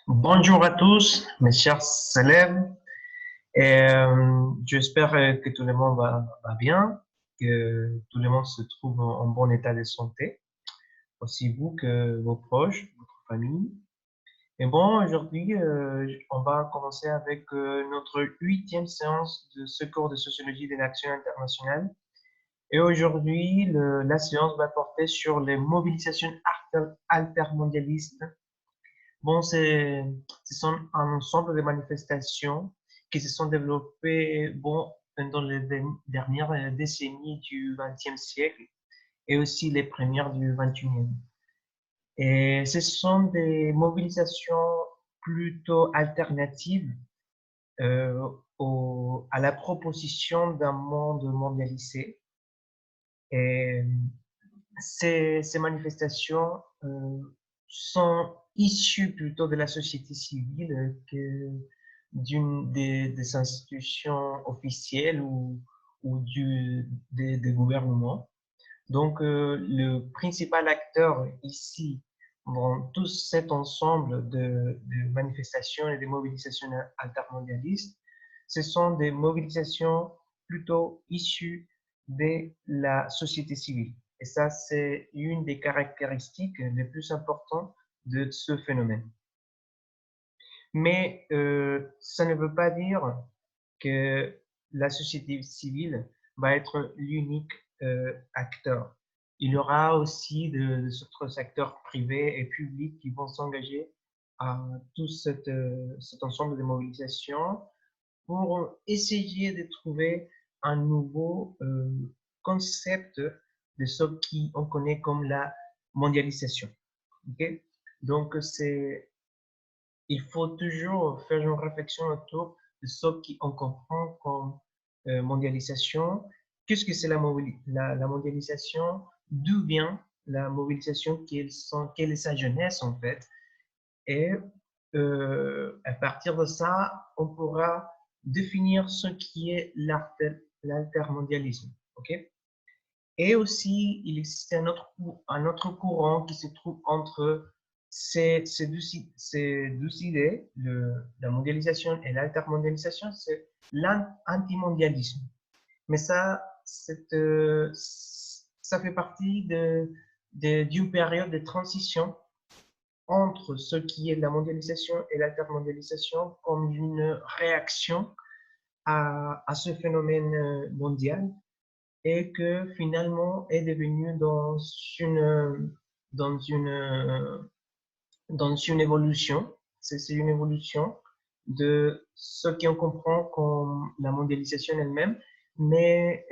Bonjour à tous, mes chers élèves. J'espère que tout le monde va bien, que tout le monde se trouve en bon état de santé, aussi vous que vos proches, votre famille. Et bon, aujourd'hui, on va commencer avec notre 8e séance de ce cours de sociologie des nations internationales. Et aujourd'hui, la séance va porter sur les mobilisations altermondialistes. Bon, ce sont un ensemble de manifestations qui se sont développées bon, pendant les dernières décennies du XXe siècle et aussi les premières du XXIe. Et ce sont des mobilisations plutôt alternatives à la proposition d'un monde mondialisé. Et ces manifestations sont issues plutôt de la société civile que des institutions officielles ou des gouvernements. Donc, le principal acteur ici dans tout cet ensemble de manifestations et de mobilisations altermondialistes, ce sont des mobilisations plutôt issues de la société civile. Et ça, c'est une des caractéristiques les plus importantes de ce phénomène. Mais ça ne veut pas dire que la société civile va être l'unique acteur. Il y aura aussi d'autres acteurs privés et publics qui vont s'engager à tout cet ensemble de mobilisations pour essayer de trouver un nouveau concept de ce qu'on connaît comme la mondialisation. Okay? Donc, il faut toujours faire une réflexion autour de ce qu'on comprend comme mondialisation. Qu'est-ce que c'est la mondialisation? D'où vient la mobilisation? Quelle est sa jeunesse en fait? Et à partir de ça, on pourra définir ce qui est l'altermondialisme. Okay? Et aussi, il existe un autre courant qui se trouve entre ces deux idées, la mondialisation et l'altermondialisation, c'est l'antimondialisme. Mais ça fait partie d'une période de transition entre ce qui est la mondialisation et l'altermondialisation comme une réaction à ce phénomène mondial et que finalement est devenu dans une, dans une évolution. C'est une évolution de ce qu'on comprend comme la mondialisation elle-même, mais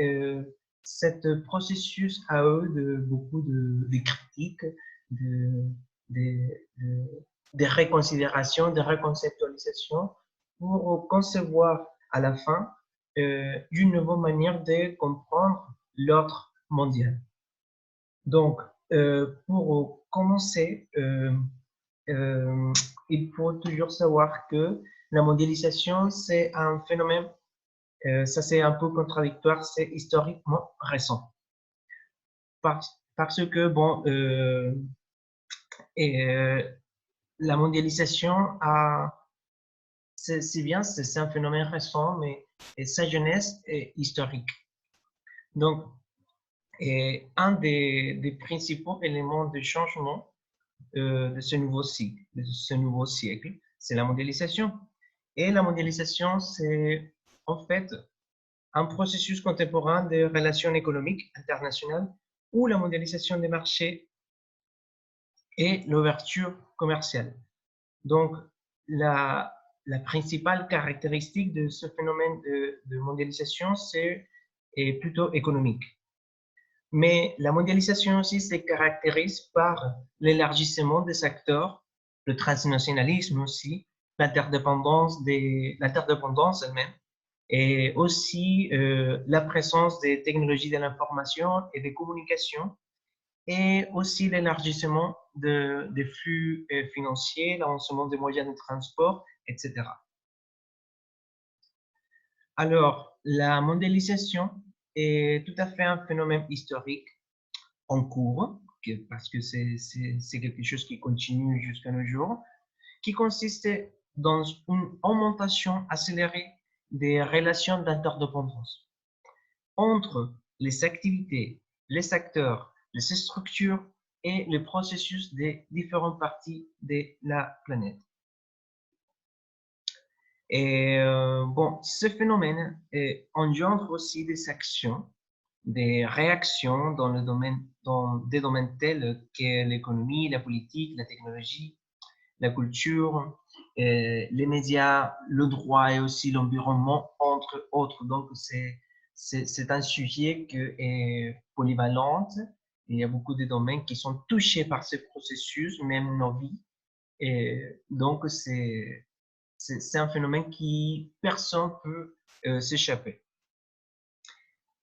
cet processus a eu beaucoup de critiques, de, de, de, de réconsidérations, de reconceptualisations pour concevoir à la fin une nouvelle manière de comprendre l'ordre mondial. Donc, pour commencer, il faut toujours savoir que la mondialisation, c'est un phénomène, ça c'est un peu contradictoire, c'est historiquement récent. Parce que, bon, la mondialisation c'est bien, c'est un phénomène récent, mais sa jeunesse est historique. Donc, un des principaux éléments de changement de ce nouveau siècle, c'est la mondialisation. Et la mondialisation, c'est en fait un processus contemporain de relations économiques internationales où la mondialisation des marchés et l'ouverture commerciale. Donc, la principale caractéristique de ce phénomène de mondialisation, c'est plutôt économique. Mais la mondialisation aussi se caractérise par l'élargissement des acteurs, le transnationalisme aussi, l'interdépendance elle-même, et aussi la présence des technologies de l'information et des communications, et aussi l'élargissement des flux financiers, l'avancement des moyens de transport, etc. Alors, la mondialisation est tout à fait un phénomène historique en cours, parce que c'est quelque chose qui continue jusqu'à nos jours, qui consiste dans une augmentation accélérée des relations d'interdépendance entre les activités, les acteurs, les structures et les processus des différentes parties de la planète. Et bon, ce phénomène engendre aussi des actions, des réactions dans des domaines tels que l'économie, la politique, la technologie, la culture, les médias, le droit et aussi l'environnement, entre autres. Donc, c'est un sujet qui est polyvalent. Il y a beaucoup de domaines qui sont touchés par ce processus, même nos vies. Et donc, c'est un phénomène qui personne ne peut s'échapper.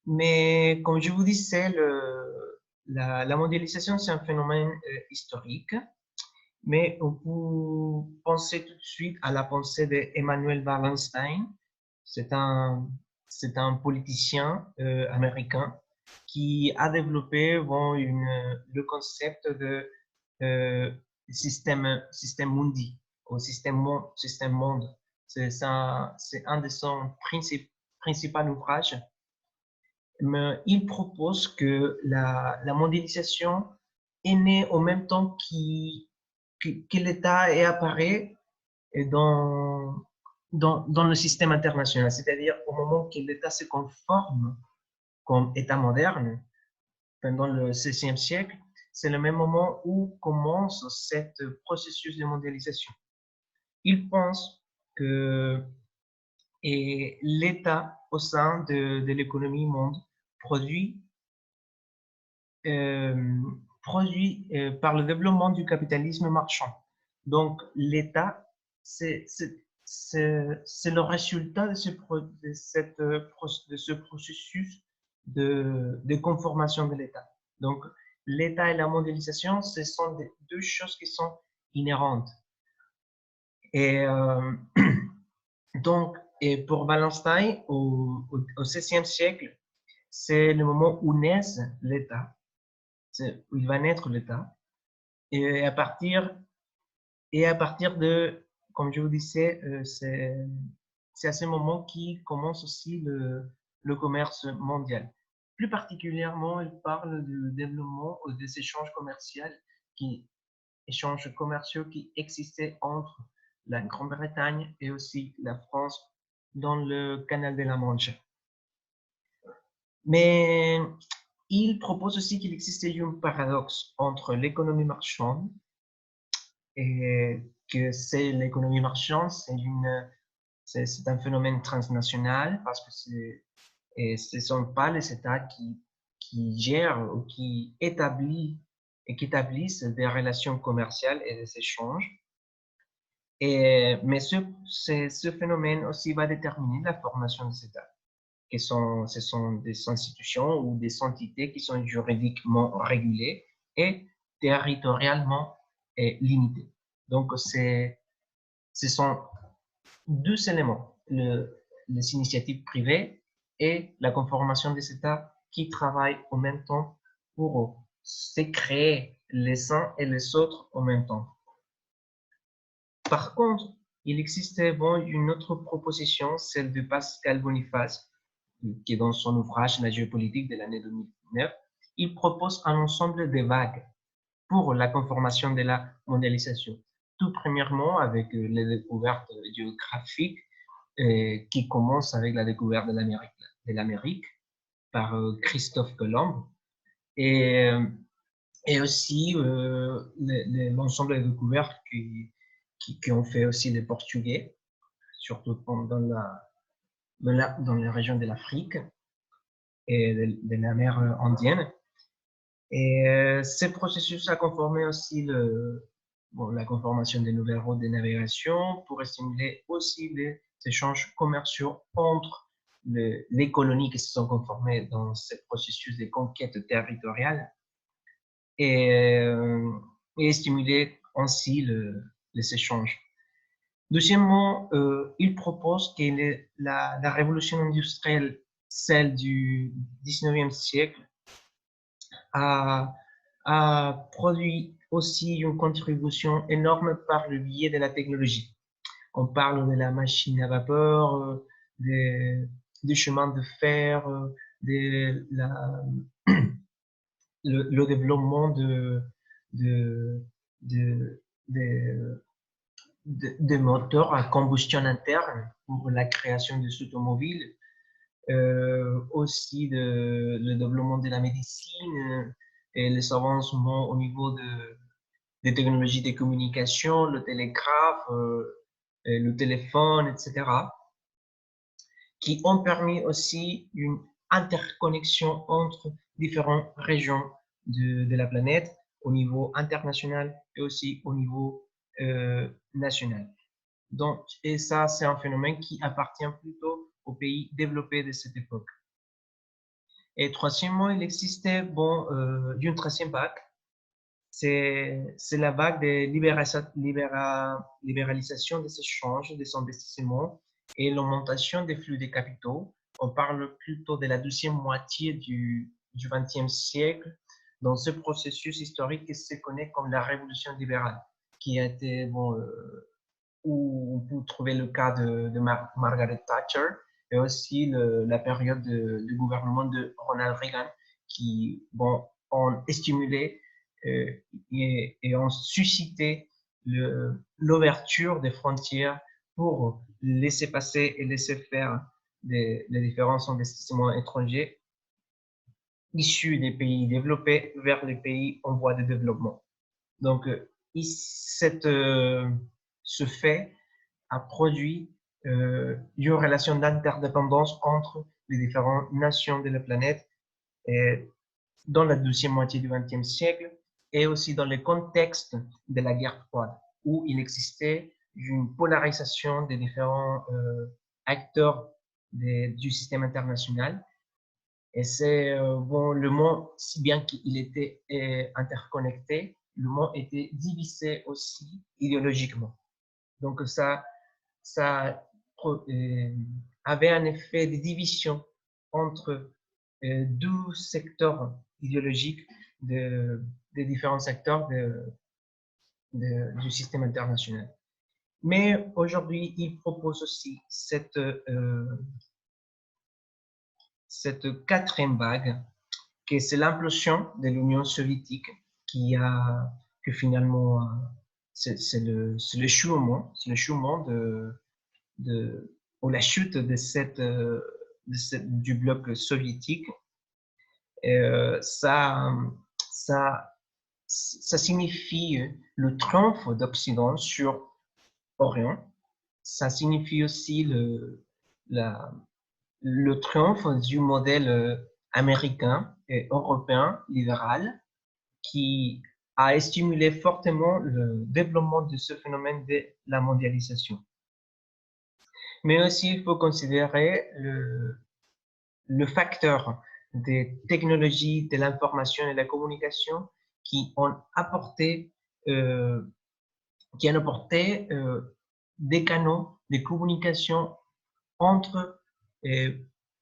Mais comme je vous disais, la mondialisation, c'est un phénomène historique, mais on peut penser tout de suite à la pensée d'Emmanuel Wallenstein. C'est un politicien américain qui a développé bon, le concept de système mundi, au système monde. C'est un de son principaux ouvrages. Mais il propose que la mondialisation est née en même temps que l'État apparaît dans le système international, c'est-à-dire au moment que l'État se conforme comme État moderne, pendant le XVIe siècle, c'est le même moment où commence ce processus de mondialisation. Il pense que l'État au sein de l'économie monde produit par le développement du capitalisme marchand. Donc, l'État, c'est le résultat de ce processus de conformation de l'État. Donc, l'État et la mondialisation, ce sont deux choses qui sont inhérentes. Et donc, et pour Wallenstein, au XVIe siècle, c'est le moment où naît l'État, où il va naître l'État. Et à partir de, comme je vous disais, c'est à ce moment qu'il commence aussi le commerce mondial. Plus particulièrement, il parle du développement des échanges commerciaux qui existaient entre la Grande-Bretagne et aussi la France dans le canal de la Manche. Mais il propose aussi qu'il existait un paradoxe entre l'économie marchande et que l'économie marchande, c'est un phénomène transnational parce que ce ne sont pas les États qui gèrent ou qui établissent des relations commerciales et des échanges. Mais ce phénomène aussi va déterminer la formation des États. Ce sont des institutions ou des entités qui sont juridiquement régulées et territorialement limitées. Donc, ce sont deux éléments, les initiatives privées et la conformation des États qui travaillent en même temps pour se créer les uns et les autres en même temps. Par contre, il existait une autre proposition, celle de Pascal Boniface, qui est dans son ouvrage La géopolitique de l'année 2009, il propose un ensemble de vagues pour la conformation de la mondialisation. Tout premièrement avec les découvertes géographiques qui commencent avec la découverte de l'Amérique par Christophe Colomb et aussi l'ensemble des découvertes qui ont fait aussi les Portugais, surtout dans les régions de l'Afrique et de la mer Indienne. Et ce processus a conformé aussi la conformation des nouvelles routes de navigation pour stimuler aussi les échanges commerciaux entre les colonies qui se sont conformées dans ce processus de conquête territoriale et stimuler ainsi les échanges. Deuxièmement, il propose que la révolution industrielle, celle du 19e siècle, a produit aussi une contribution énorme par le biais de la technologie. On parle de la machine à vapeur, des chemins de fer, de le développement de, de, de, de moteurs à combustion interne pour la création des automobiles, aussi le développement de la médecine et les avancements au niveau des technologies de communication, le télégraphe, le téléphone, etc., qui ont permis aussi une interconnexion entre différentes régions de la planète au niveau international et aussi au niveau national. Donc, et ça, c'est un phénomène qui appartient plutôt aux pays développés de cette époque. Et troisièmement, il existait d'une troisième vague, c'est la vague de libéralisation des échanges, des investissements et l'augmentation des flux des capitaux. On parle plutôt de la deuxième moitié du XXe siècle dans ce processus historique qui se connaît comme la révolution libérale, qui a été, où vous trouvez le cas de Margaret Thatcher et aussi la période du gouvernement de Ronald Reagan qui ont stimulé et ont suscité l'ouverture des frontières pour laisser passer et laisser faire les différents investissements étrangers issus des pays développés vers les pays en voie de développement. Donc, ce fait a produit une relation d'interdépendance entre les différentes nations de la planète et dans la deuxième moitié du XXe siècle et aussi dans le contexte de la guerre froide, où il existait une polarisation des différents acteurs du système international. Et c'est le monde, si bien qu'il était interconnecté, le monde était divisé aussi idéologiquement. Donc ça avait un effet de division entre deux secteurs idéologiques des différents secteurs du système international. Mais aujourd'hui, il propose aussi cette quatrième vague, que c'est l'implosion de l'Union soviétique que finalement c'est le chouement ou la chute du bloc soviétique. Ça signifie le triomphe d'Occident sur Orient. Ça signifie aussi le triomphe du modèle américain et européen libéral qui a stimulé fortement le développement de ce phénomène de la mondialisation. Mais aussi, il faut considérer le facteur des technologies de l'information et de la communication qui ont apporté, des canaux de communication entre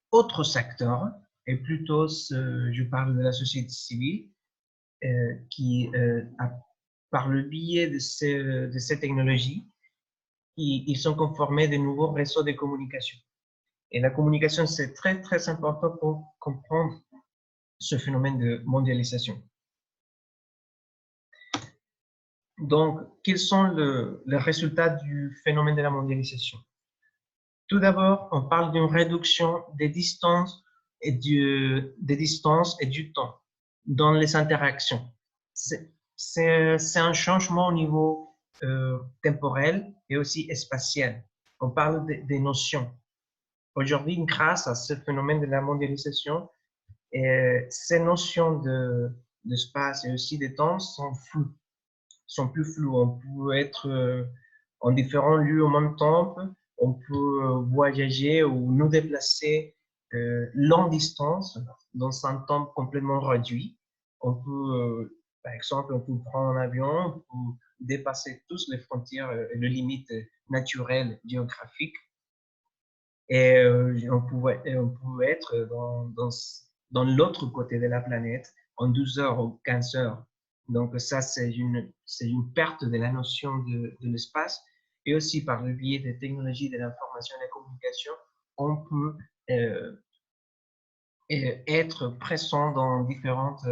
autres secteurs, et plutôt, je parle de la société civile, qui, par le biais de ces technologies, ils sont conformés de nouveaux réseaux de communication. Et la communication, c'est très, très important pour comprendre ce phénomène de mondialisation. Donc, quels sont les résultats du phénomène de la mondialisation? Tout d'abord, on parle d'une réduction des distances et du temps dans les interactions. C'est un changement au niveau temporel et aussi spatial. On parle des notions. Aujourd'hui, grâce à ce phénomène de la mondialisation, ces notions d'espace et aussi de temps sont plus floues. On peut être en différents lieux en même temps. On peut voyager ou nous déplacer longue distance dans un temps complètement réduit. On peut, par exemple, on peut prendre un avion pour dépasser toutes les frontières et les limites naturelles géographiques. Et on pouvait être dans l'autre côté de la planète en 12 heures ou 15 heures. Donc ça, c'est une perte de la notion de l'espace. Et aussi par le biais des technologies de l'information et de la communication, on peut être présent dans différentes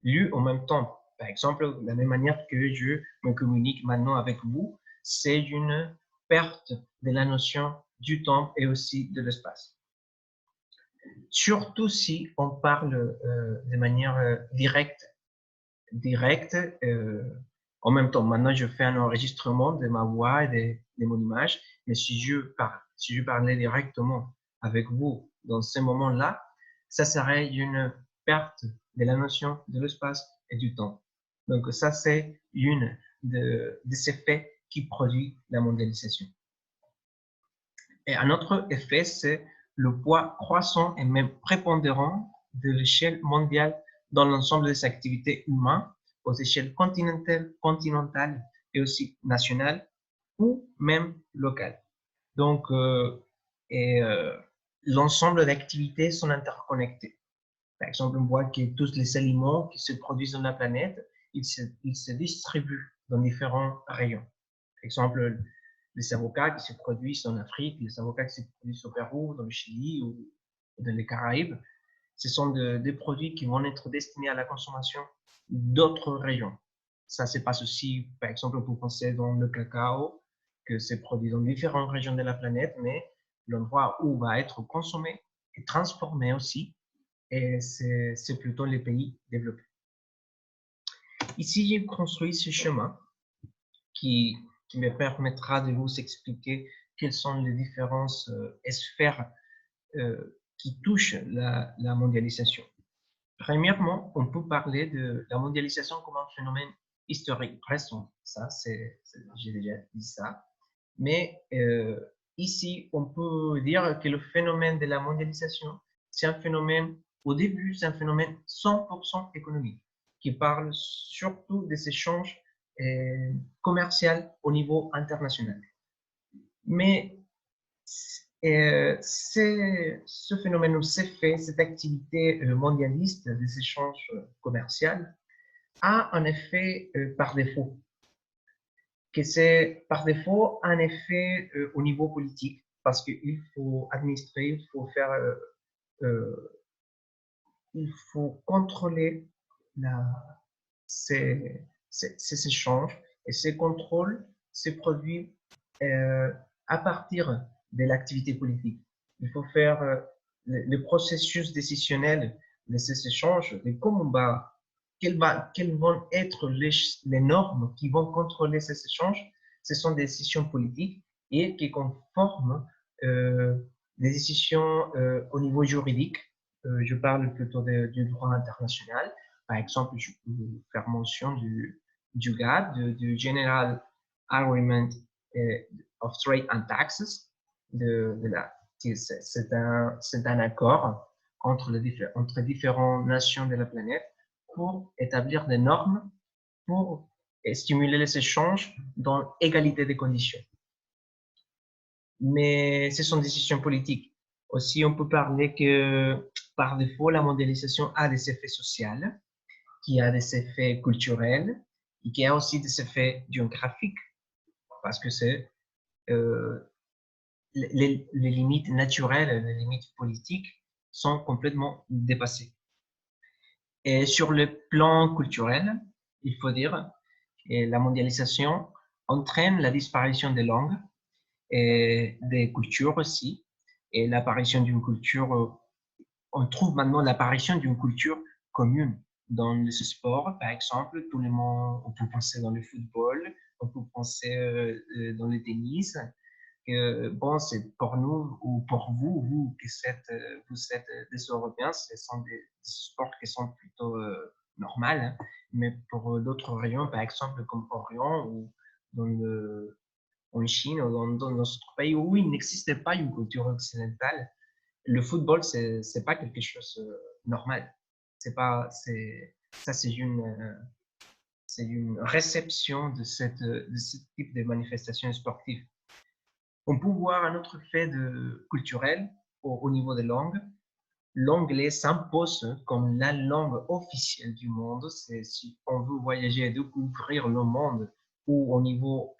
lieux en même temps. Par exemple, de la même manière que je me communique maintenant avec vous, c'est une perte de la notion du temps et aussi de l'espace. Surtout si on parle de manière directe. En même temps, maintenant, je fais un enregistrement de ma voix et de mon image, mais si je parlais directement avec vous dans ces moments-là, ça serait une perte de la notion de l'espace et du temps. Donc, ça, c'est une des effets qui produit la mondialisation. Et un autre effet, c'est le poids croissant et même prépondérant de l'échelle mondiale dans l'ensemble des activités humaines aux échelles continentales et aussi nationales ou même locales. Donc, l'ensemble d'activités sont interconnectées. Par exemple, on voit que tous les aliments qui se produisent dans la planète, ils se distribuent dans différents rayons. Par exemple, les avocats qui se produisent en Afrique, les avocats qui se produisent au Pérou, dans le Chili ou dans les Caraïbes, ce sont des produits qui vont être destinés à la consommation d'autres régions. Ça se passe aussi, par exemple, vous pensez dans le cacao, que c'est produit dans différentes régions de la planète, mais l'endroit où va être consommé et transformé aussi, et c'est plutôt les pays développés. Ici, j'ai construit ce chemin qui me permettra de vous expliquer quelles sont les différentes sphères qui touchent la mondialisation. Premièrement, on peut parler de la mondialisation comme un phénomène historique récent. Ça, j'ai déjà dit ça. Mais ici, on peut dire que le phénomène de la mondialisation, c'est un phénomène, au début, c'est un phénomène 100% économique, qui parle surtout des échanges commerciaux au niveau international. Mais ce phénomène ou cette activité mondialiste des échanges commerciaux a un effet par défaut, que c'est par défaut un effet au niveau politique, parce qu'il faut administrer, il faut contrôler ces échanges, et ces contrôles se produisent à partir de l'activité politique. Il faut faire le processus décisionnel de ces échanges, de comment quelles vont être les normes qui vont contrôler ces échanges. Ce sont des décisions politiques et qui conforment des décisions au niveau juridique. Je parle plutôt du droit international. Par exemple, je peux faire mention du GATT, du General Agreement of Trade and Taxes. C'est un accord entre différentes nations de la planète pour établir des normes pour stimuler les échanges dans égalité des conditions. Mais ce sont des décisions politiques. Aussi, on peut parler que par défaut, la mondialisation a des effets sociaux, qui a des effets culturels et qui a aussi des effets géographiques, parce que c'est les limites naturelles, les limites politiques sont complètement dépassées. Et sur le plan culturel, il faut dire que la mondialisation entraîne la disparition des langues et des cultures aussi, et l'apparition d'une culture, on trouve maintenant l'apparition d'une culture commune dans les sports, par exemple, tout le monde, on peut penser dans le football, on peut penser dans le tennis. Bon, c'est pour nous ou pour vous, vous êtes des Européens, ce sont des sports qui sont plutôt normaux, hein, mais pour d'autres régions, par exemple comme Orient ou en Chine ou dans d'autres pays où il n'existait pas une culture occidentale, le football, c'est pas quelque chose de normal. C'est une réception de ce type de manifestation sportive. On peut voir un autre fait culturel au niveau des langues. l'anglais s'impose comme la langue officielle du monde. Si on veut voyager et découvrir le monde ou au niveau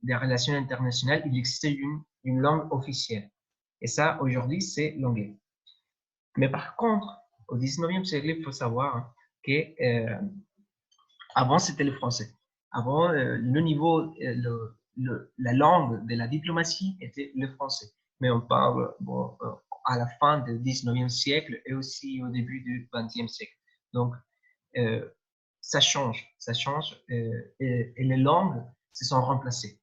des relations internationales, il existe une langue officielle. Et ça, aujourd'hui, c'est l'anglais. Mais par contre, au 19e siècle, il faut savoir que avant, c'était le français. Avant, le niveau, la langue de la diplomatie était le français. Mais on parle bon, à la fin du 19e siècle et aussi au début du 20e siècle. Donc, euh, ça change et les langues se sont remplacées.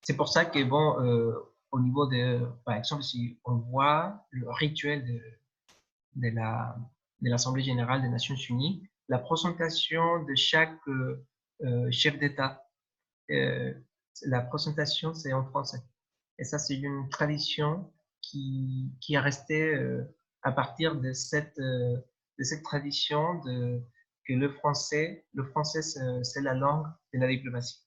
C'est pour ça que, bon, au niveau de, par exemple, si on voit le rituel de la, de l'Assemblée générale des Nations unies, la présentation de chaque chef d'État, euh, la présentation, c'est en français. Et ça, c'est une tradition qui est restée à partir de cette tradition que le français c'est la langue de la diplomatie.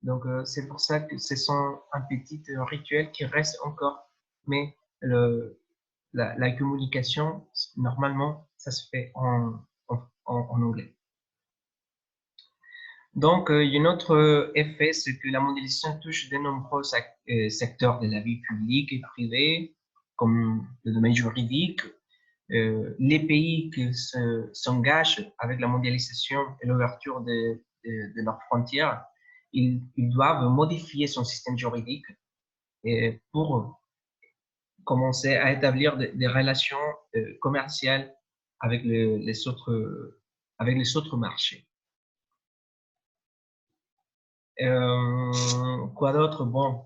Donc, c'est pour ça que ce sont un petit rituel qui reste encore, mais la communication, normalement, ça se fait en anglais. Donc, un autre effet, c'est que la mondialisation touche de nombreux secteurs de la vie publique et privée, comme le domaine juridique. Les pays qui s'engagent avec la mondialisation et l'ouverture de leurs frontières, ils doivent modifier son système juridique pour commencer à établir des relations commerciales avec avec les autres marchés. Quoi d'autre? Bon,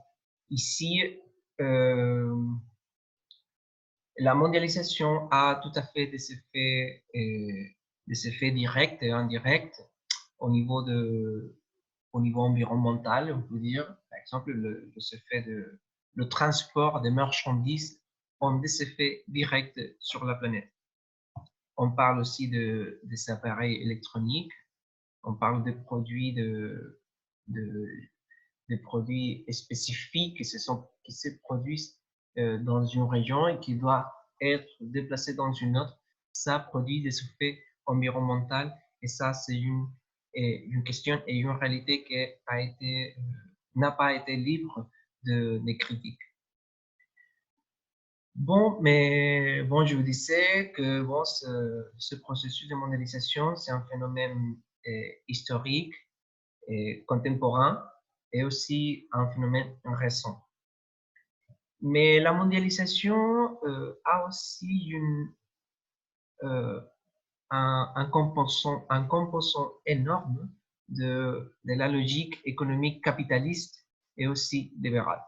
ici, la mondialisation a tout à fait des effets directs et indirects au au niveau environnemental, on peut dire. Par exemple, ce fait le transport des marchandises ont des effets directs sur la planète. On parle aussi des appareils électroniques, on parle de, des produits spécifiques qui se produisent dans une région et qui doivent être déplacés dans une autre. Ça produit des effets environnementaux et ça, c'est une question et une réalité qui n'a pas été libre des critiques. Bon, mais bon, je vous disais que bon, ce processus de mondialisation, c'est un phénomène historique et contemporain et aussi un phénomène récent. Mais la mondialisation a aussi un composant énorme de la logique économique capitaliste et aussi libérale.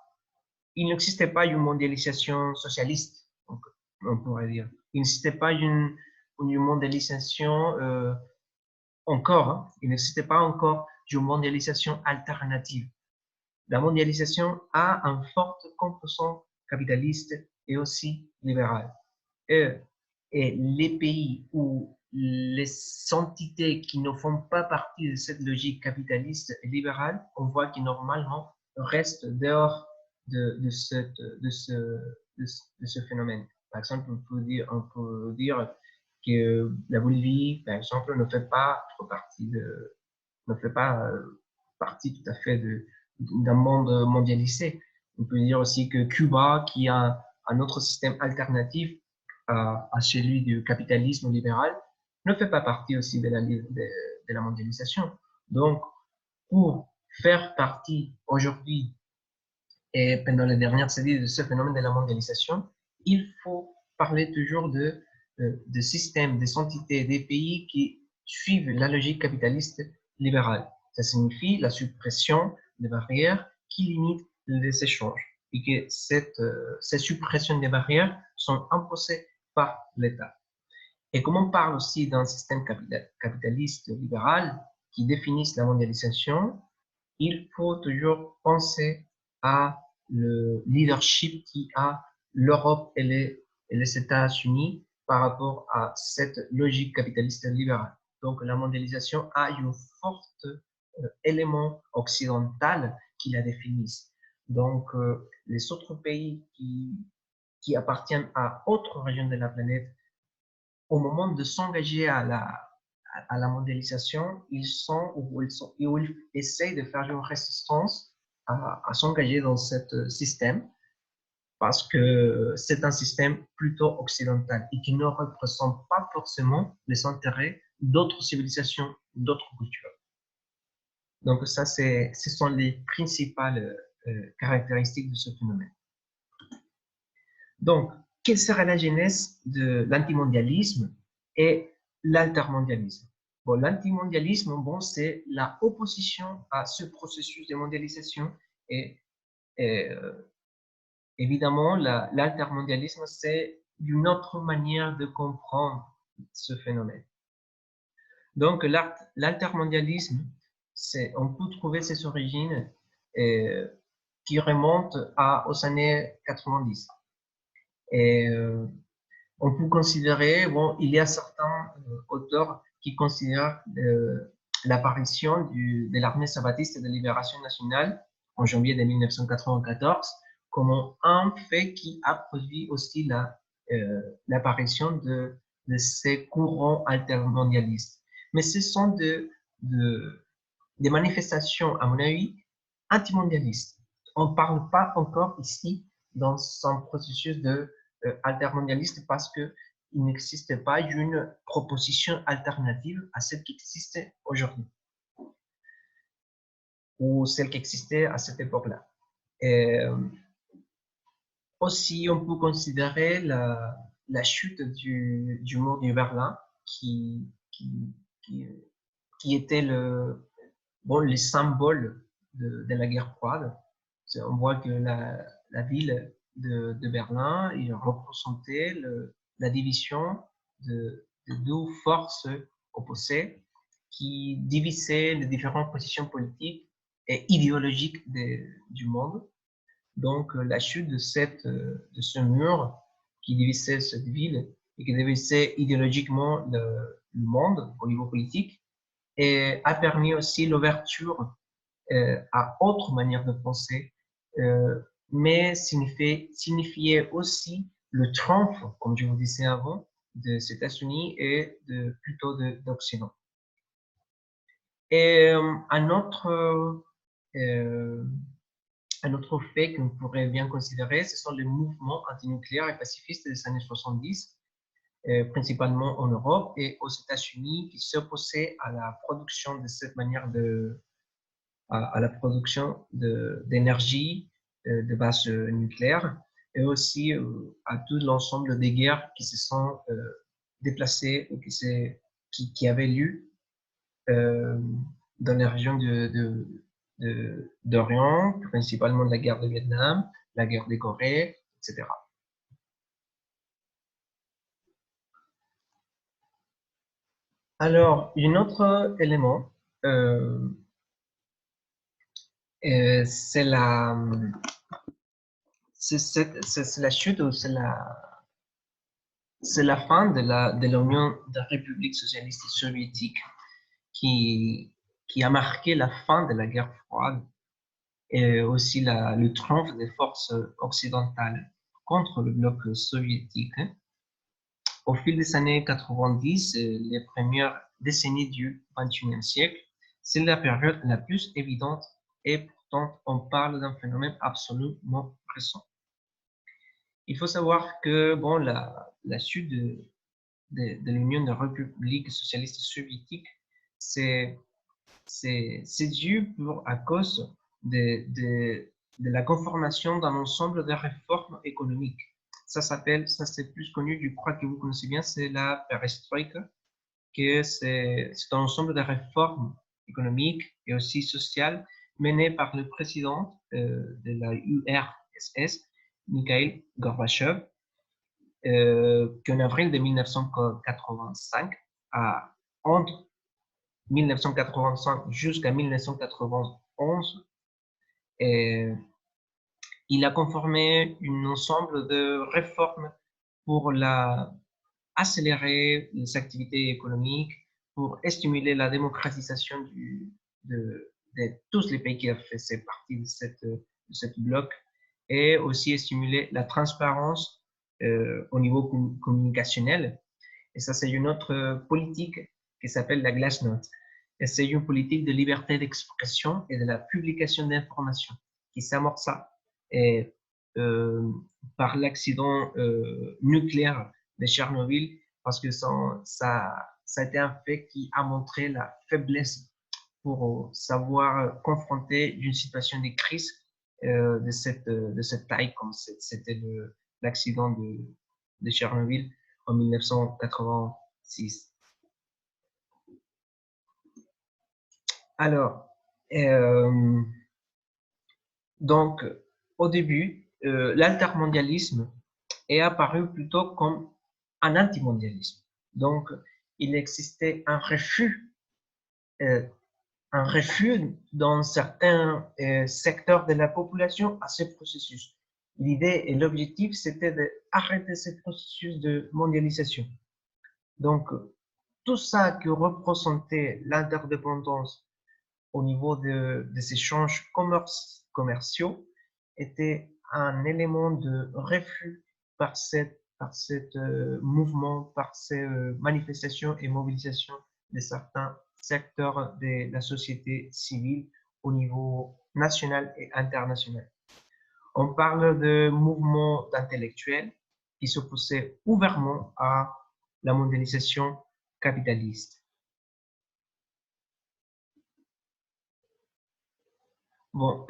Il n'existait pas une mondialisation socialiste, on pourrait dire. Il n'existait pas une mondialisation encore, hein, il n'existait pas encore une mondialisation alternative. La mondialisation a un fort composant capitaliste et aussi libéral. Et, et les pays ou les entités qui ne font pas partie de cette logique capitaliste et libérale, on voit qu'ils normalement restent dehors de ce phénomène. Par exemple, on peut dire que la Bolivie, par exemple, ne fait pas partie tout à fait d'un monde mondialisé. On peut dire aussi que Cuba, qui a un autre système alternatif à celui du capitalisme libéral, ne fait pas partie aussi de la mondialisation. Donc, pour faire partie aujourd'hui et pendant les dernières années de ce phénomène de la mondialisation, il faut parler toujours de systèmes, des entités, des pays qui suivent la logique capitaliste libérale. Ça signifie la suppression des barrières qui limitent les échanges et que ces suppressions des barrières sont imposées par l'État. Et comme on parle aussi d'un système capitaliste libéral qui définit la mondialisation, il faut toujours penser à le leadership qui a l'Europe et les États-Unis par rapport à cette logique capitaliste libérale. Donc la mondialisation a un fort élément occidental qui la définissent. Donc les autres pays qui appartiennent à autre région de la planète, au moment de s'engager à la mondialisation, ils essayent de faire une résistance à s'engager dans ce système parce que c'est un système plutôt occidental et qui ne représente pas forcément les intérêts d'autres civilisations, d'autres cultures. Donc ça, ce sont les principales caractéristiques de ce phénomène. Donc, quelle serait la genèse de l'antimondialisme et l'altermondialisme? Bon, l'antimondialisme, bon, c'est la opposition à ce processus de mondialisation et évidemment, l'altermondialisme, c'est une autre manière de comprendre ce phénomène. Donc, l'altermondialisme, on peut trouver ses origines qui remontent aux années 90. Et on peut considérer, bon, il y a certains auteurs qui considèrent l'apparition de l'armée sabbatiste de libération nationale en janvier de 1994 comme un fait qui a produit aussi l'apparition de ces courants altermondialistes. Mais ce sont des manifestations, à mon avis, antimondialistes. On ne parle pas encore ici dans un processus altermondialiste parce qu'il n'existe pas une proposition alternative à celle qui existe aujourd'hui ou celle qui existait à cette époque-là. Aussi, on peut considérer la chute du mur de Berlin qui était le symbole de la guerre froide. On voit que la ville de Berlin il représentait la division de deux forces opposées qui divisaient les différentes positions politiques et idéologiques du monde. Donc, la chute de ce mur qui divisait cette ville et qui divisait idéologiquement le monde au niveau politique et a permis aussi l'ouverture à autre manière de penser, mais signifiait aussi le triomphe, comme je vous disais avant, des États-Unis et plutôt d'Occident. Et un autre fait qu'on pourrait bien considérer, ce sont les mouvements antinucléaires et pacifistes des années 70, principalement en Europe et aux États-Unis, qui s'opposaient à la production de cette manière à la production d'énergie de base nucléaire et aussi à tout l'ensemble des guerres qui se sont déplacées ou qui avaient lieu dans les régions d'Orient, principalement la guerre de Vietnam, la guerre de Corée, etc. Alors, un autre élément, c'est la chute ou c'est la fin de l'Union des républiques socialistes soviétiques qui a marqué la fin de la guerre froide et aussi le triomphe des forces occidentales contre le bloc soviétique. Au fil des années 90, les premières décennies du XXIe siècle, c'est la période la plus évidente et pourtant on parle d'un phénomène absolument récent. Il faut savoir que bon, la chute de l'Union des républiques socialistes soviétiques, c'est dû à cause de la conformation d'un ensemble de réformes économiques. Ça c'est plus connu, je crois que vous connaissez bien, c'est la perestroïka, que c'est un ensemble de réformes économiques et aussi sociales menées par le président de la URSS, Mikhail Gorbatchev, qu'en avril de 1985, entre 1985 jusqu'à 1991, il a conformé un ensemble de réformes pour accélérer les activités économiques, pour stimuler la démocratisation de tous les pays qui faisaient partie de cette bloc et aussi stimuler la transparence au niveau communicationnel. Et ça, c'est une autre politique qui s'appelle la Glasnost. Et c'est une politique de liberté d'expression et de la publication d'informations qui s'amorça euh, par l'accident nucléaire de Tchernobyl, parce que ça a été un fait qui a montré la faiblesse pour savoir confronter une situation de crise de cette taille, comme c'était l'accident de Tchernobyl en 1986. Alors, euh, donc, au début, l'altermondialisme est apparu plutôt comme un antimondialisme. Donc, il existait euh, un refus dans certains secteurs de la population à ce processus. L'idée et l'objectif, c'était d'arrêter ce processus de mondialisation. Donc, tout ça que représentait l'interdépendance au niveau des échanges commerciaux était un élément de refus par cette mouvement, par ces manifestations et mobilisations de certains secteurs de la société civile au niveau national et international. On parle de mouvements d'intellectuels qui s'opposaient ouvertement à la mondialisation capitaliste. Bon,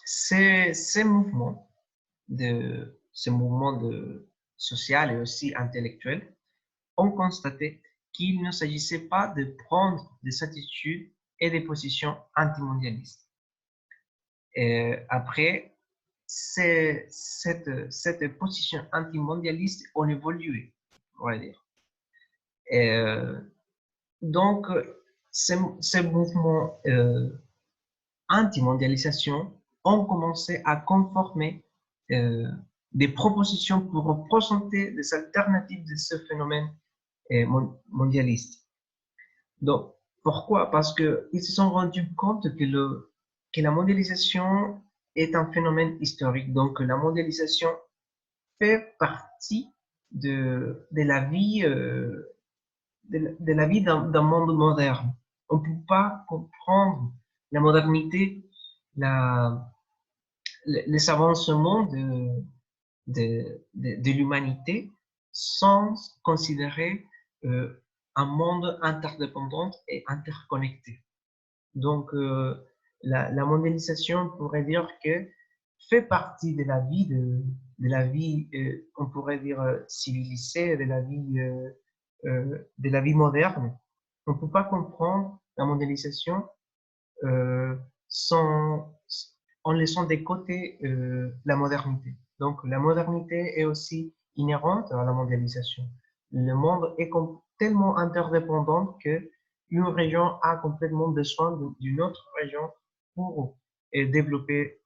ces mouvements social et aussi intellectuels ont constaté qu'il ne s'agissait pas de prendre des attitudes et des positions antimondialistes. Après, cette position antimondialiste ont évolué, on va dire. Donc, ces mouvements anti-mondialisation ont commencé à conformer euh, des propositions pour représenter des alternatives de ce phénomène mondialiste. Donc, pourquoi? Parce qu'ils se sont rendus compte que la mondialisation est un phénomène historique. Donc, la mondialisation fait partie de la vie, de la vie d'un monde moderne. On ne peut pas comprendre la modernité, la, les avancements de l'humanité sans considérer un monde interdépendant et interconnecté. Donc, la mondialisation, on pourrait dire que fait partie de la vie on pourrait dire civilisée, de la vie moderne. On ne peut pas comprendre la mondialisation euh, sans, en laissant de côté la modernité. Donc, la modernité est aussi inhérente à la mondialisation. Le monde est tellement interdépendant que une région a complètement besoin d'une autre région pour développer,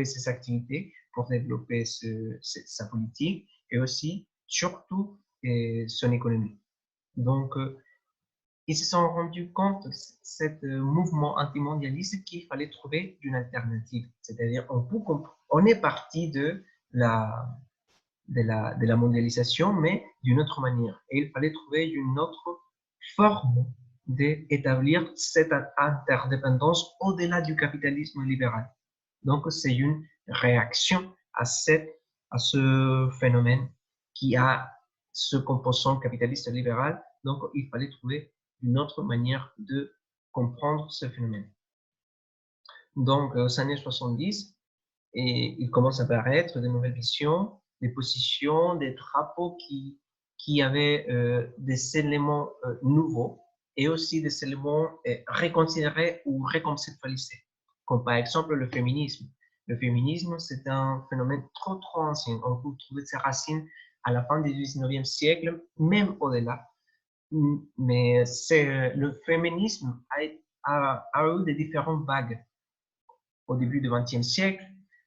ses activités, pour développer sa politique et aussi, surtout, son économie. Donc, ils se sont rendus compte, ce mouvement antimondialiste, qu'il fallait trouver une alternative. C'est-à-dire, on est parti de la mondialisation, mais d'une autre manière. Et il fallait trouver une autre forme d'établir cette interdépendance au-delà du capitalisme libéral. Donc, c'est une réaction à ce phénomène qui a ce composant capitaliste libéral. Donc, il fallait trouver une autre manière de comprendre ce phénomène. Donc, aux années 70, et il commence à apparaître de nouvelles visions, des positions, des drapeaux qui avaient des éléments nouveaux et aussi des éléments reconsidérés ou reconceptualisés, comme par exemple le féminisme. Le féminisme, c'est un phénomène trop ancien. On peut trouver ses racines à la fin du 19e siècle, même au-delà. Mais le féminisme a eu des différentes vagues au début du XXe siècle,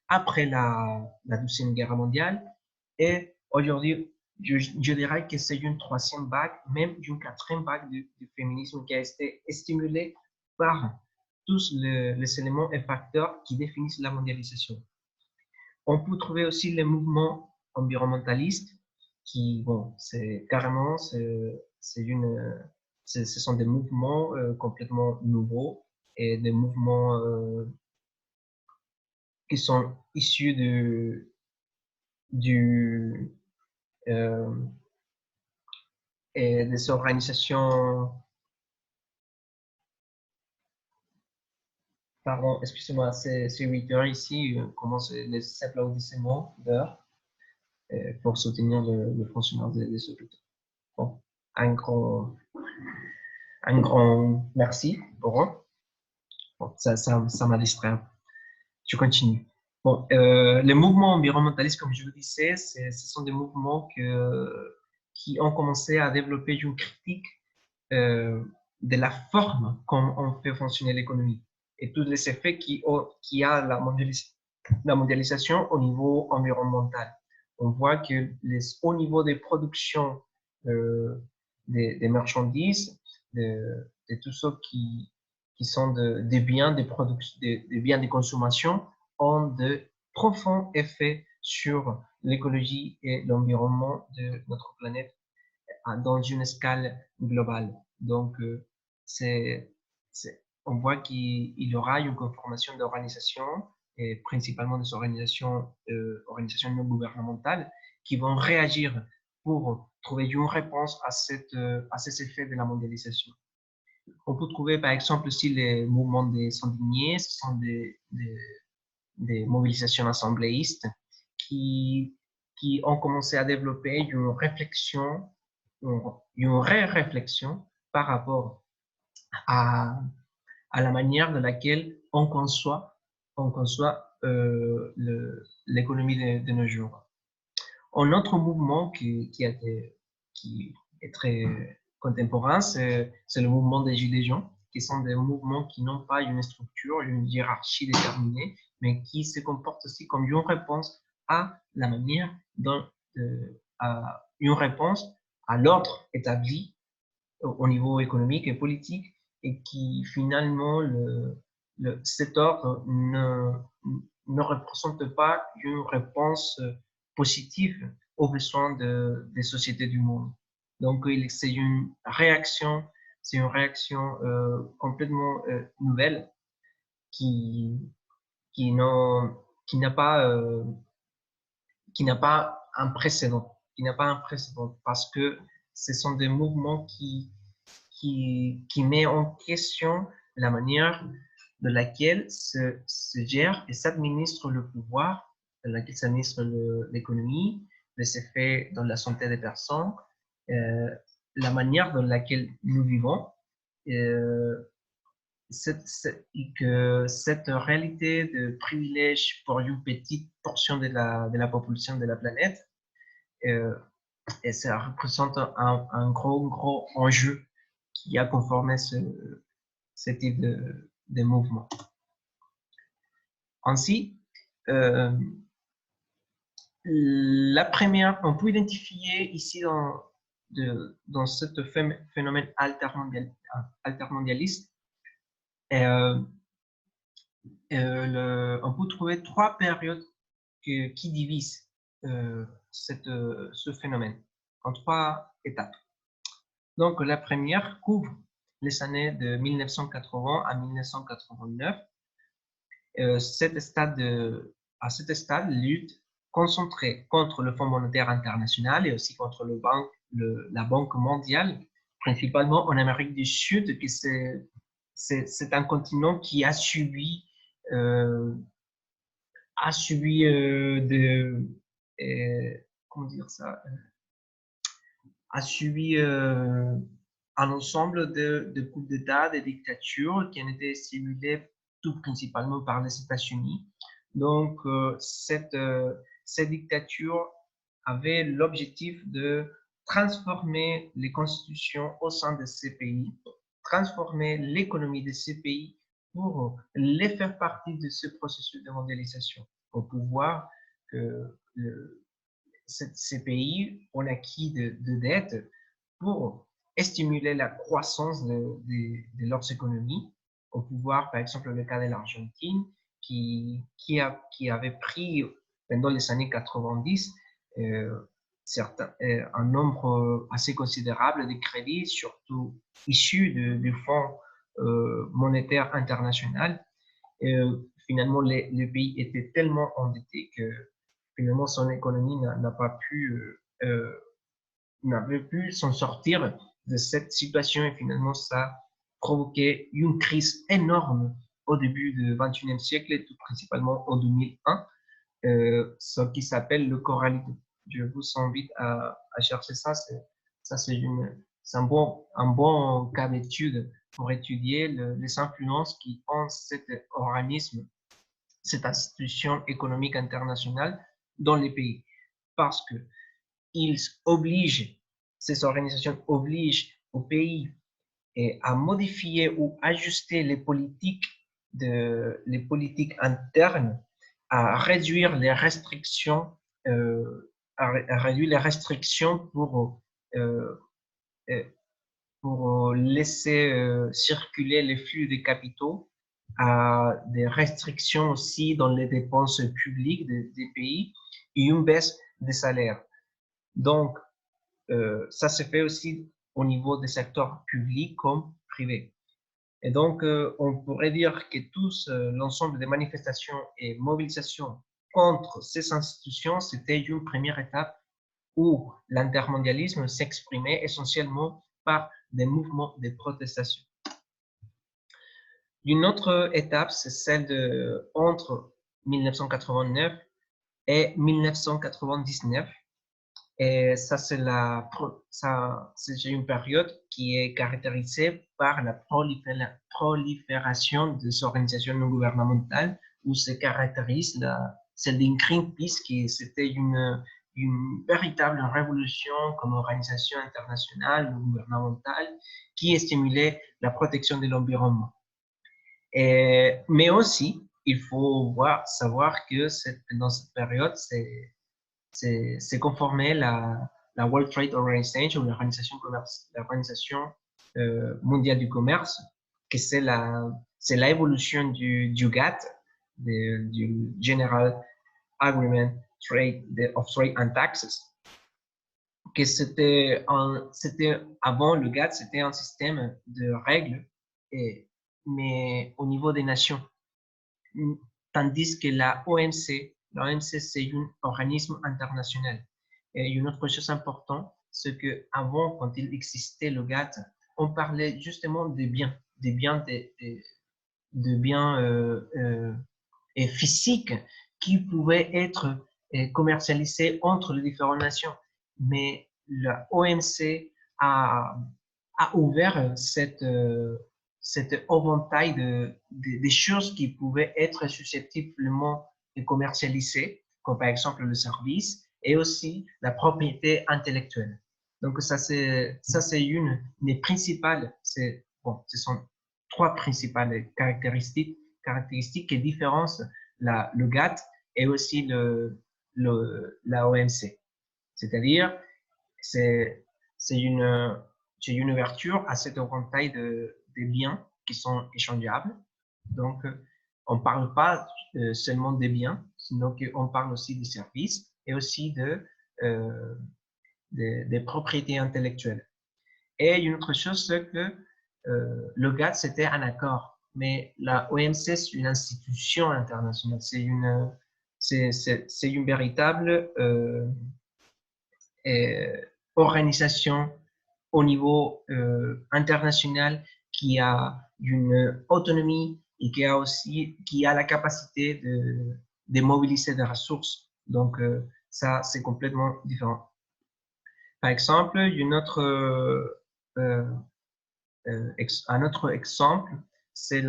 après la Deuxième Guerre mondiale, et aujourd'hui, je dirais que c'est une troisième vague, même une quatrième vague du féminisme qui a été stimulée par tous les éléments et facteurs qui définissent la mondialisation. On peut trouver aussi les mouvements environnementalistes qui, bon, c'est carrément, ce sont des mouvements complètement nouveaux et des mouvements qui sont issus du, euh, et des organisations. Pardon, excusez-moi, c'est 8 heures ici, commence les applaudissements d'heure pour soutenir le fonctionnement des hôpitaux. Bon, un grand, un grand merci pour eux. Bon, ça m'a distrait. Je continue. Bon, les mouvements environnementalistes, comme je vous disais, ce sont des mouvements qui ont commencé à développer une critique de la forme comme on fait fonctionner l'économie et tous les effets qui a la mondialisation au niveau environnemental. On voit que au niveau des productions des marchandises, de tout ce qui sont des biens des biens de consommation, ont de profonds effets sur l'écologie et l'environnement de notre planète dans une escale globale. Donc, on voit qu'il y aura une conformation d'organisations, et principalement des organisations non gouvernementales, qui vont réagir pour trouver une réponse à ces effets de la mondialisation. On peut trouver par exemple aussi les mouvements des sans-deniers, ce sont des mobilisations assembléistes qui ont commencé à développer une réflexion, une ré-réflexion par rapport à, à la manière de laquelle on conçoit l'économie de nos jours. Un autre mouvement qui est très contemporain, c'est le mouvement des Gilets jaunes, qui sont des mouvements qui n'ont pas une structure, une hiérarchie déterminée, mais qui se comportent aussi comme une réponse à la manière dont, à une réponse à l'ordre établi au niveau économique et politique et qui finalement, cet ordre ne représente pas une réponse positive aux besoins des sociétés du monde. Donc, c'est une réaction complètement nouvelle qui, qui n'a qui n'a pas, qui n'a pas un précédent, parce que ce sont des mouvements qui met en question la manière de laquelle se gère et s'administre le pouvoir, de laquelle s'administre l'économie, les effets dans la santé des personnes, euh, la manière dans laquelle nous vivons, et que cette réalité de privilège pour une petite portion de la population de la planète, et ça représente un gros enjeu qui a conformé ce type de mouvement. Ainsi, la première, on peut identifier ici dans ce phénomène altermondialiste, on peut trouver trois périodes qui divisent ce phénomène en trois étapes. Donc, la première couvre les années de 1980 à 1989. À cet stade, lutte concentrée contre le Fonds monétaire international et aussi contre la Banque mondiale, principalement en Amérique du Sud, qui c'est un continent qui a subi comment dire ça, a subi un ensemble de coups d'État, de dictatures qui ont été simulées tout principalement par les États-Unis. Donc, cette dictature avait l'objectif de transformer les constitutions au sein de ces pays, transformer l'économie de ces pays pour les faire partie de ce processus de mondialisation, pour pouvoir que ces pays ont acquis de dettes pour stimuler la croissance de leurs économies, au pouvoir, par exemple, le cas de l'Argentine, qui avait pris pendant les années 90, un nombre assez considérable de crédits, surtout issus du Fonds monétaire international. Finalement, le pays était tellement endetté que finalement son économie n'avait pu s'en sortir de cette situation et finalement ça a provoqué une crise énorme au début du XXIe siècle et tout principalement en 2001, ce qui s'appelle le corralito. Je vous invite à chercher ça. C'est un bon cas d'étude pour étudier les influences qui ont cet organisme, cette institution économique internationale dans les pays. Parce que ces organisations obligent aux pays à modifier ou ajuster les politiques internes, à réduire les restrictions, euh, euh, pour laisser circuler les flux de capitaux, à des restrictions aussi dans les dépenses publiques des pays et une baisse des salaires. Donc, ça se fait aussi au niveau des secteurs publics comme privés. Et donc, on pourrait dire que l'ensemble des manifestations et mobilisations contre ces institutions, c'était une première étape où l'intermondialisme s'exprimait essentiellement par des mouvements de protestation. Une autre étape, c'est celle entre 1989 et 1999. Et ça, c'est une période qui est caractérisée par la prolifération des organisations non gouvernementales où se caractérise celle d'une Greenpeace qui c'était une véritable révolution comme organisation internationale non gouvernementale qui stimulait la protection de l'environnement. Mais aussi, il faut savoir que dans cette période, c'est conformé la World Trade Organization, l'Organisation mondiale du commerce, que c'est l'évolution du GATT, du General Agreement of Trade and Taxes, que avant le GATT, c'était un système de règles, mais au niveau des nations, tandis que l'OMC, c'est un organisme international. Et une autre chose importante, c'est qu'avant, quand il existait le GATT, on parlait justement des biens physiques qui pouvaient être commercialisés entre les différentes nations. Mais l'OMC a ouvert cet éventail de choses qui pouvaient être susceptiblement commercialisées, comme par exemple le service et aussi la propriété intellectuelle. Donc ça c'est une des principales, ce sont trois principales caractéristiques qui différencient le GATT et aussi la OMC. C'est-à-dire, c'est une ouverture à cet éventail de biens qui sont échangeables. Donc, on ne parle pas seulement des biens, sinon qu'on parle aussi des services et aussi des propriétés intellectuelles. Et une autre chose, c'est que le GATT, c'était un accord, mais la OMC, c'est une institution internationale, c'est une véritable organisation au niveau international qui a une autonomie et qui a la capacité de mobiliser des ressources. Donc, ça, c'est complètement différent. Par exemple, un autre exemple, c'est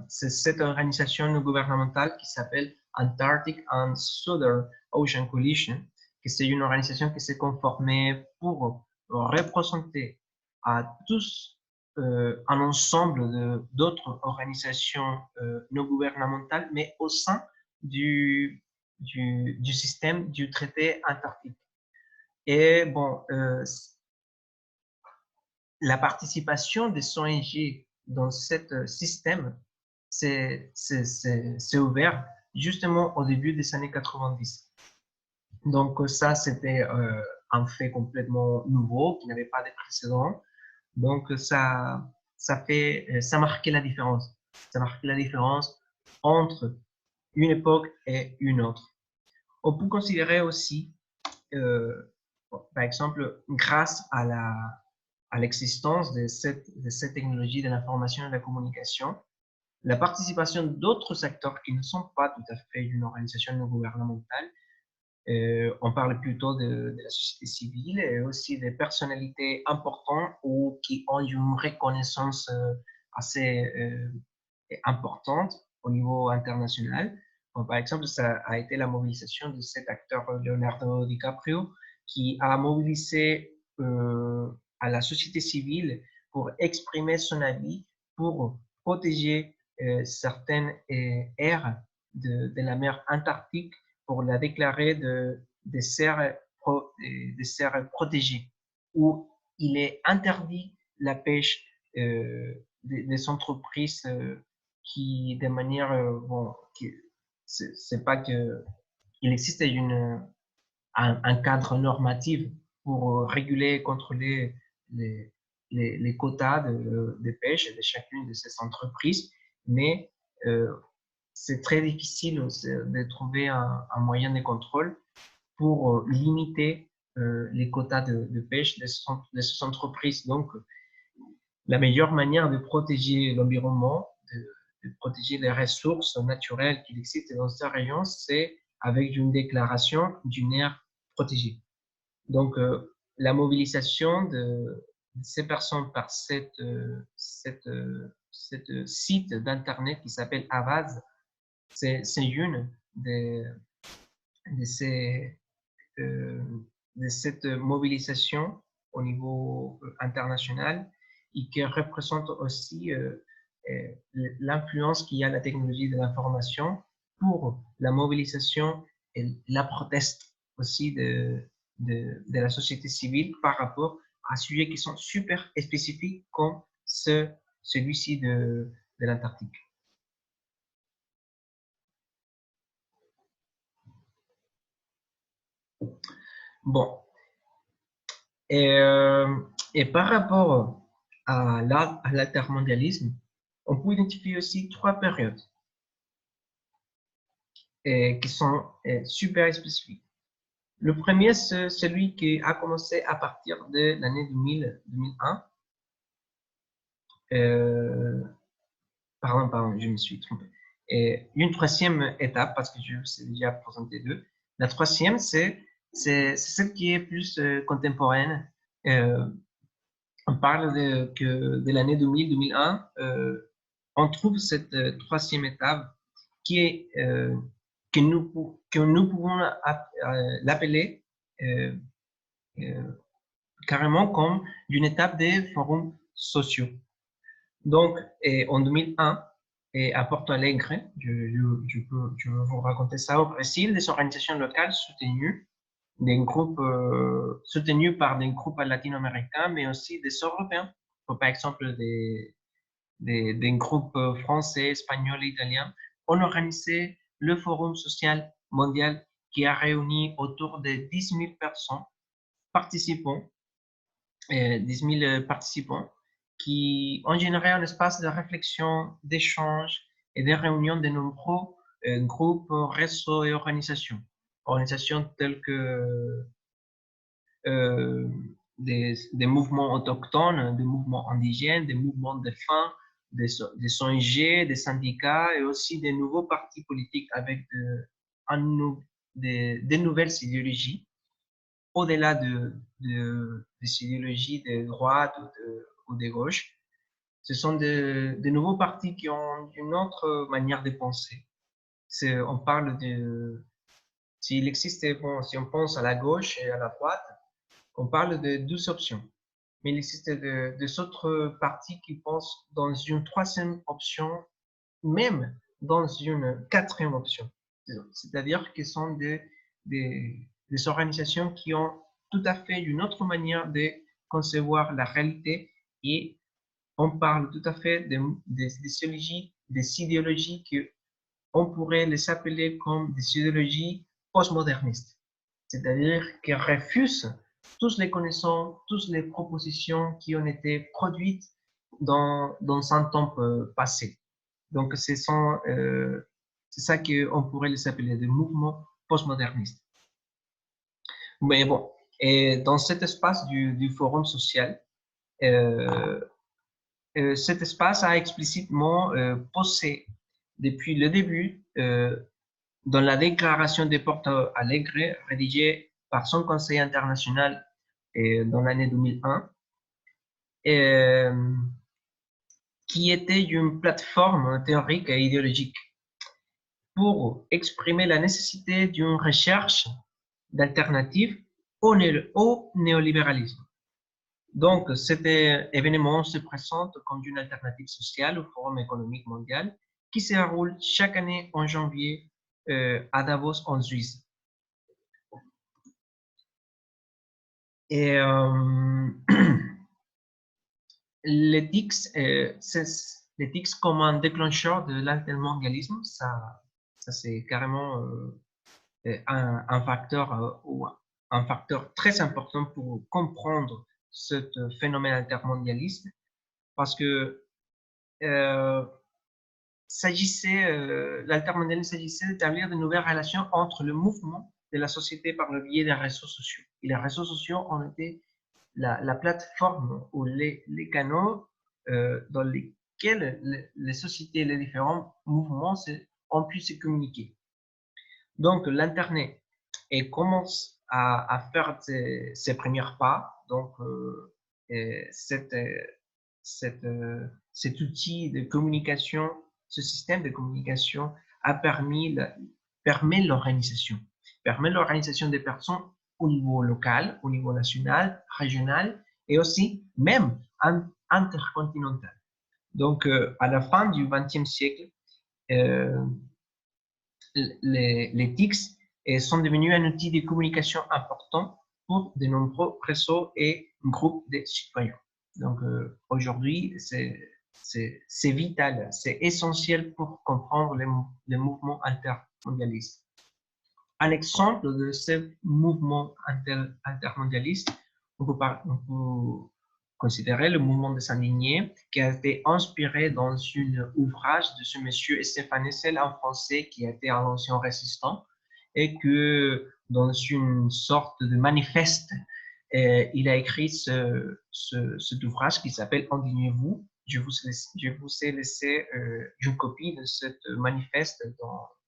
cette organisation non gouvernementale qui s'appelle Antarctic and Southern Ocean Coalition, qui c'est une organisation qui s'est conformée pour représenter à tous un ensemble d'autres organisations non gouvernementales, mais au sein du système du traité antarctique. Et bon, la participation des ONG dans ce système, c'est ouvert justement au début des années 90. Donc ça, c'était un fait complètement nouveau qui n'avait pas de précédent. Donc ça marquait la différence. Ça marquait la différence entre une époque et une autre. On peut considérer aussi, par exemple, grâce à l'existence de cette technologie de l'information et de la communication, la participation d'autres acteurs qui ne sont pas tout à fait une organisation non gouvernementale, on parle plutôt de la société civile et aussi des personnalités importantes ou qui ont une reconnaissance assez importante au niveau international. Bon, par exemple, ça a été la mobilisation de cet acteur Leonardo DiCaprio qui a mobilisé à la société civile pour exprimer son avis, pour protéger certaines aires de la mer Antarctique, pour la déclarer des serres protégées, où il est interdit la pêche des entreprises qui, de manière, bon, c'est pas que il existe un cadre normatif pour réguler et contrôler les quotas de pêche de chacune de ces entreprises, mais c'est très difficile de trouver un moyen de contrôle pour limiter les quotas de pêche de ces entreprises. Donc, la meilleure manière de protéger l'environnement, de protéger les ressources naturelles qui existent dans ce rayon, c'est avec une déclaration d'une aire protégée. Donc, la mobilisation de ces personnes par cette site d'Internet qui s'appelle Avaz, c'est une de, ces, de cette mobilisation au niveau international et qui représente aussi l'influence qu'il y a la technologie de l'information pour la mobilisation et la proteste aussi de la société civile par rapport à sujets qui sont super spécifiques comme celui-ci de l'Antarctique. Bon, et par rapport à l'altermondialisme, on peut identifier aussi trois périodes qui sont super spécifiques. Le premier, c'est celui qui a commencé à partir de l'année 2001. Pardon, je me suis trompé. Et une troisième étape, parce que je vous ai déjà présenté deux. La troisième, c'est celle qui est plus contemporaine. On parle de l'année 2000-2001. On trouve cette troisième étape qui est, que nous pouvons l'appeler carrément comme une étape des forums sociaux. Donc, en 2001, à Porto Alegre, je peux vous raconter ça au Brésil, des organisations locales soutenues, des groupes soutenus par des groupes latino-américains, mais aussi des Européens, par exemple des groupes français, espagnols et italiens, ont organisé le Forum social mondial qui a réuni autour de 10 000 personnes, participants, 10 000 participants, qui ont généré un espace de réflexion, d'échange et de réunion de nombreux groupes, réseaux et organisations. Organisations telles que des mouvements autochtones, des mouvements indigènes, des mouvements de femmes, des ONG, des syndicats et aussi des nouveaux partis politiques avec des nouvelles idéologies au-delà des idéologies de droite ou de gauche. Ce sont de nouveaux partis qui ont une autre manière de penser. On parle s'il existe, bon, si on pense à la gauche et à la droite, on parle de deux options. Mais il existe des autres partis qui pensent dans une troisième option, même dans une quatrième option. C'est-à-dire qu'ils sont des organisations qui ont tout à fait une autre manière de concevoir la réalité et on parle tout à fait des idéologies qui on pourrait les appeler comme des idéologies postmodernistes, c'est-à-dire qu'elles refusent toutes les connaissances, toutes les propositions qui ont été produites dans un temps passé. Donc, c'est ça qu'on pourrait les appeler des mouvements postmodernistes. Mais bon, et dans cet espace du forum social, cet espace a explicitement posé depuis le début, dans la déclaration de Porto Alegre, rédigée par son Conseil international dans l'année 2001, qui était une plateforme théorique et idéologique pour exprimer la nécessité d'une recherche d'alternatives au néolibéralisme. Donc, cet événement se présente comme une alternative sociale au Forum économique mondial qui se déroule chaque année en janvier à Davos, en Suisse. Et l'éthique comme un déclencheur de l'intermondialisme, ça c'est carrément un facteur ou un facteur très important pour comprendre ce phénomène intermondialiste, parce que l'altermondialisme s'agissait d'établir de nouvelles relations entre le mouvement de la société par le biais des réseaux sociaux. Et les réseaux sociaux ont été la plateforme ou les canaux dans lesquels les sociétés et les différents mouvements ont pu se communiquer. Donc, l'Internet commence à faire ses premiers pas. Donc, cet outil de communication, ce système de communication permet l'organisation des personnes au niveau local, au niveau national, régional et aussi même intercontinental. Donc, à la fin du XXe siècle, les TICs sont devenus un outil de communication important pour de nombreux réseaux et groupes de citoyens. Donc, aujourd'hui, c'est vital, c'est essentiel pour comprendre les mouvements intermondialistes. Un exemple de ce mouvement intermondialiste, on peut considérer le mouvement des indignés, qui a été inspiré dans un ouvrage de ce monsieur Stéphane Hessel, un Français qui a été un ancien résistant, et que dans une sorte de manifeste, il a écrit cet ouvrage qui s'appelle Indignez-vous. Je vous ai laissé une copie de ce manifeste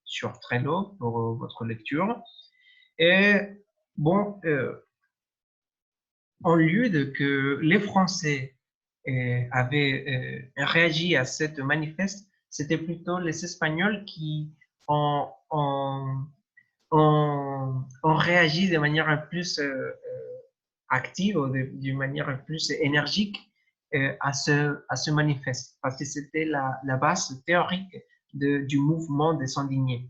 sur Trello pour votre lecture. Et bon, en lieu de que les Français avaient réagi à cette manifeste, c'était plutôt les Espagnols qui ont réagi de manière plus active ou d'une manière plus énergique à ce manifeste, parce que c'était la base théorique du mouvement des indignés.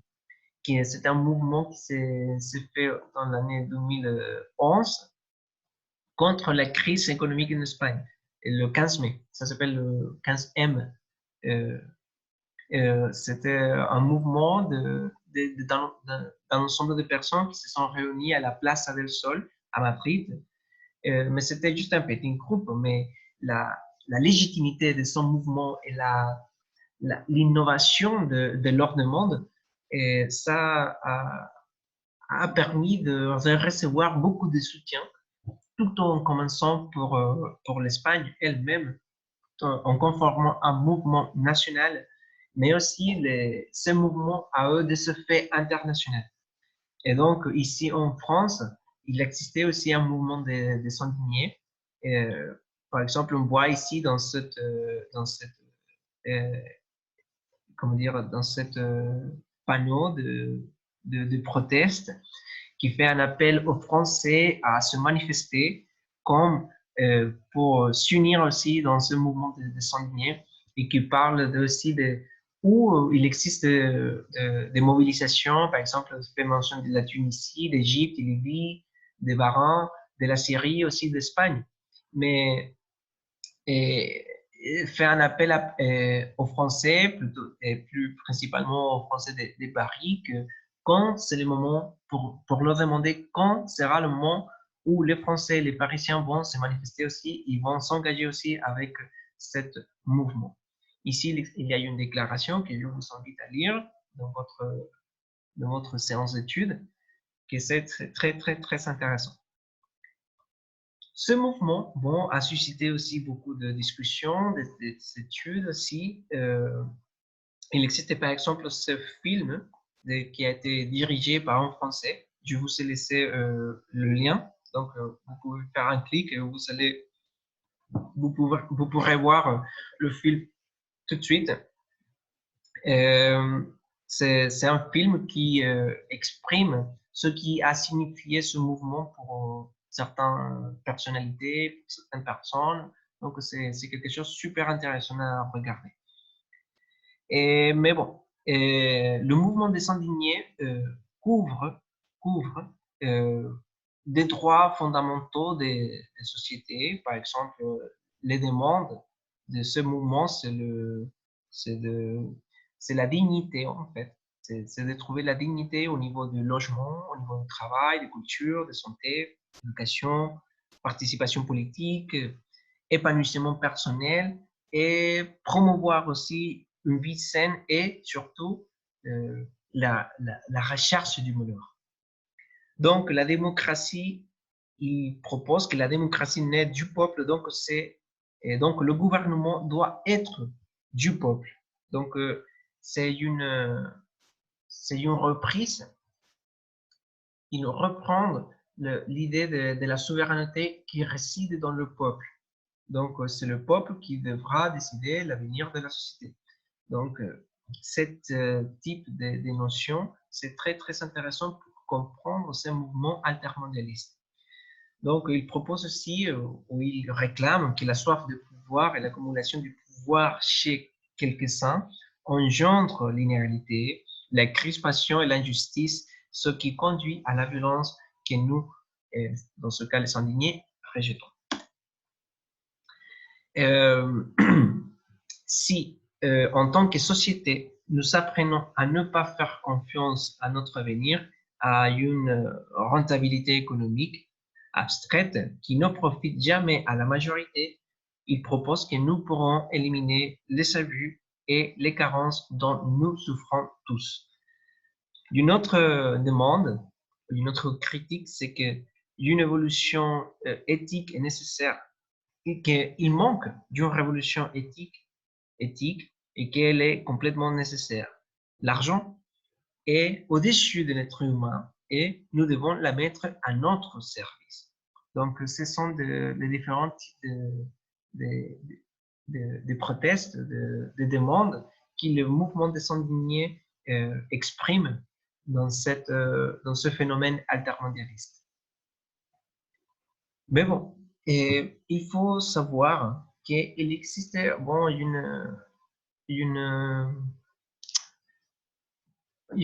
C'est un mouvement qui s'est fait dans l'année 2011 contre la crise économique en Espagne, le 15 mai. Ça s'appelle le 15M. C'était un mouvement d'un ensemble de personnes qui se sont réunies à la Plaza del Sol à Madrid. Mais c'était juste un petit groupe, mais la légitimité de son mouvement et l'innovation de l'ordre du monde, et ça a permis de recevoir beaucoup de soutien, tout en commençant pour l'Espagne elle-même, en conformant un mouvement national, mais aussi ces mouvements à eux de ce fait international. Et donc, ici en France, il existait aussi un mouvement des indignés. Par exemple, on voit ici dans cette panneau de proteste qui fait un appel aux Français à se manifester comme pour s'unir aussi dans ce mouvement des indignés, et qui parle aussi où il existe des mobilisations, par exemple, on fait mention de la Tunisie, d'Égypte, de Libye, des Bahreïn, de la Syrie, aussi d'Espagne. Mais fait un appel aux Français, plutôt, et plus principalement aux Français des Paris, que quand c'est le moment, pour leur demander quand sera le moment où les Français et les Parisiens vont se manifester aussi, ils vont s'engager aussi avec cet mouvement. Ici, il y a une déclaration que je vous invite à lire dans votre séance d'études, qui est très, très, très intéressant. Ce mouvement a suscité aussi beaucoup de discussions, d'études aussi. Il existe par exemple ce film qui a été dirigé par un Français. Je vous ai laissé le lien. Donc, vous pouvez faire un clic et vous pourrez voir le film tout de suite. C'est un film qui exprime ce qui a signifié ce mouvement pour certaines personnalités, pour certaines personnes. Donc, c'est quelque chose de super intéressant à regarder. Mais bon, le mouvement des Sans-Indignés couvre des droits fondamentaux des sociétés. Par exemple, les demandes de ce mouvement, c'est la dignité, en fait. C'est de trouver la dignité au niveau du logement, au niveau du travail, de culture, de santé, d'éducation, participation politique, épanouissement personnel et promouvoir aussi une vie saine et surtout la recherche du bonheur. Donc, la démocratie, il propose que la démocratie naît du peuple, donc le gouvernement doit être du peuple. Donc, c'est une reprise, il reprend l'idée de la souveraineté qui réside dans le peuple. Donc, c'est le peuple qui devra décider l'avenir de la société. Donc, ce type de notion, c'est très, très intéressant pour comprendre ces mouvements altermondialistes. Donc, il propose aussi, ou il réclame que la soif de pouvoir et l'accumulation du pouvoir chez quelques-uns engendre l'inégalité, la crispation et l'injustice, ce qui conduit à la violence que nous, dans ce cas les Sans-Indignés, rejetons. Si, en tant que société, nous apprenons à ne pas faire confiance à notre avenir, à une rentabilité économique abstraite qui ne profite jamais à la majorité, il propose que nous pourrons éliminer les abus et les carences dont nous souffrons tous. Une autre demande, une autre critique, c'est qu'une évolution éthique est nécessaire et qu'il manque d'une révolution éthique et qu'elle est complètement nécessaire. L'argent est au-dessus de l'être humain et nous devons la mettre à notre service. Donc, ce sont les différents types de protestes, de demandes que le mouvement des Sans-Indignés exprime dans ce phénomène altermondialiste. Mais bon, il faut savoir qu'il existe une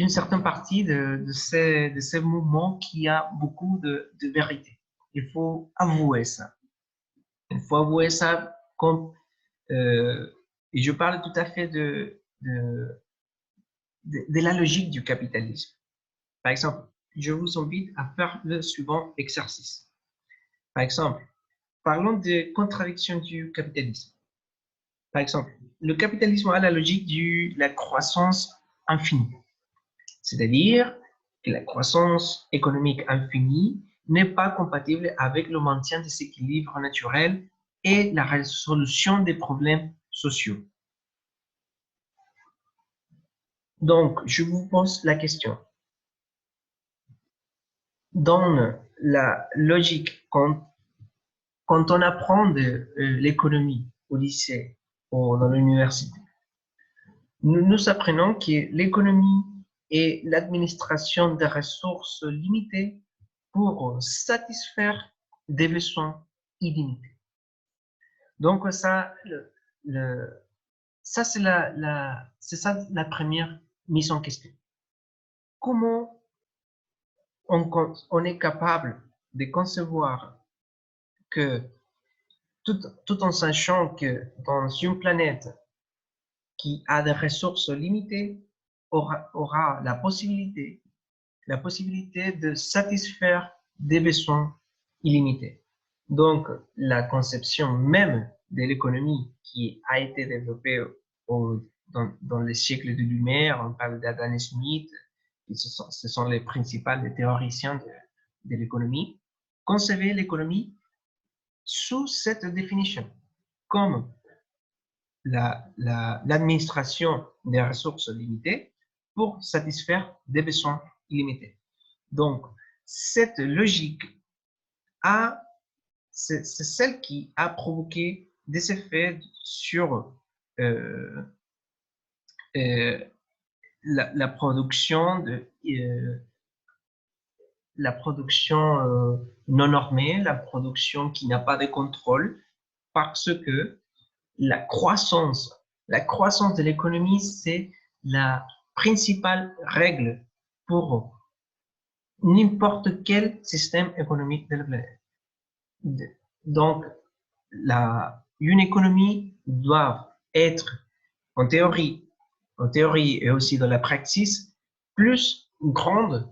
certaine partie de ces mouvements qui a beaucoup de vérité. Il faut avouer ça. Il faut avouer ça comme, et je parle tout à fait de la logique du capitalisme. Par exemple, je vous invite à faire le suivant exercice. Par exemple, parlons des contradictions du capitalisme. Par exemple, le capitalisme a la logique de la croissance infinie. C'est-à-dire que la croissance économique infinie n'est pas compatible avec le maintien des équilibres naturels et la résolution des problèmes sociaux. Donc, je vous pose la question. Dans la logique, quand on apprend de l'économie au lycée ou dans l'université, nous apprenons que l'économie est l'administration des ressources limitées pour satisfaire des besoins illimités. Donc ça, ça c'est la première mise en question. Comment on est capable de concevoir que tout en sachant que dans une planète qui a des ressources limitées, aura la possibilité de satisfaire des besoins illimités. Donc, la conception même de l'économie qui a été développée dans les siècles de Lumière, on parle d'Adam Smith, ce sont les principaux théoriciens de l'économie, concevaient l'économie sous cette définition, comme l'administration des ressources limitées pour satisfaire des besoins illimités. Donc, cette logique c'est celle qui a provoqué des effets sur la production la production non normée, la production qui n'a pas de contrôle, parce que la croissance de l'économie, c'est la principale règle pour n'importe quel système économique de la planète. Donc, une économie doit être, en théorie et aussi dans la pratique, plus grande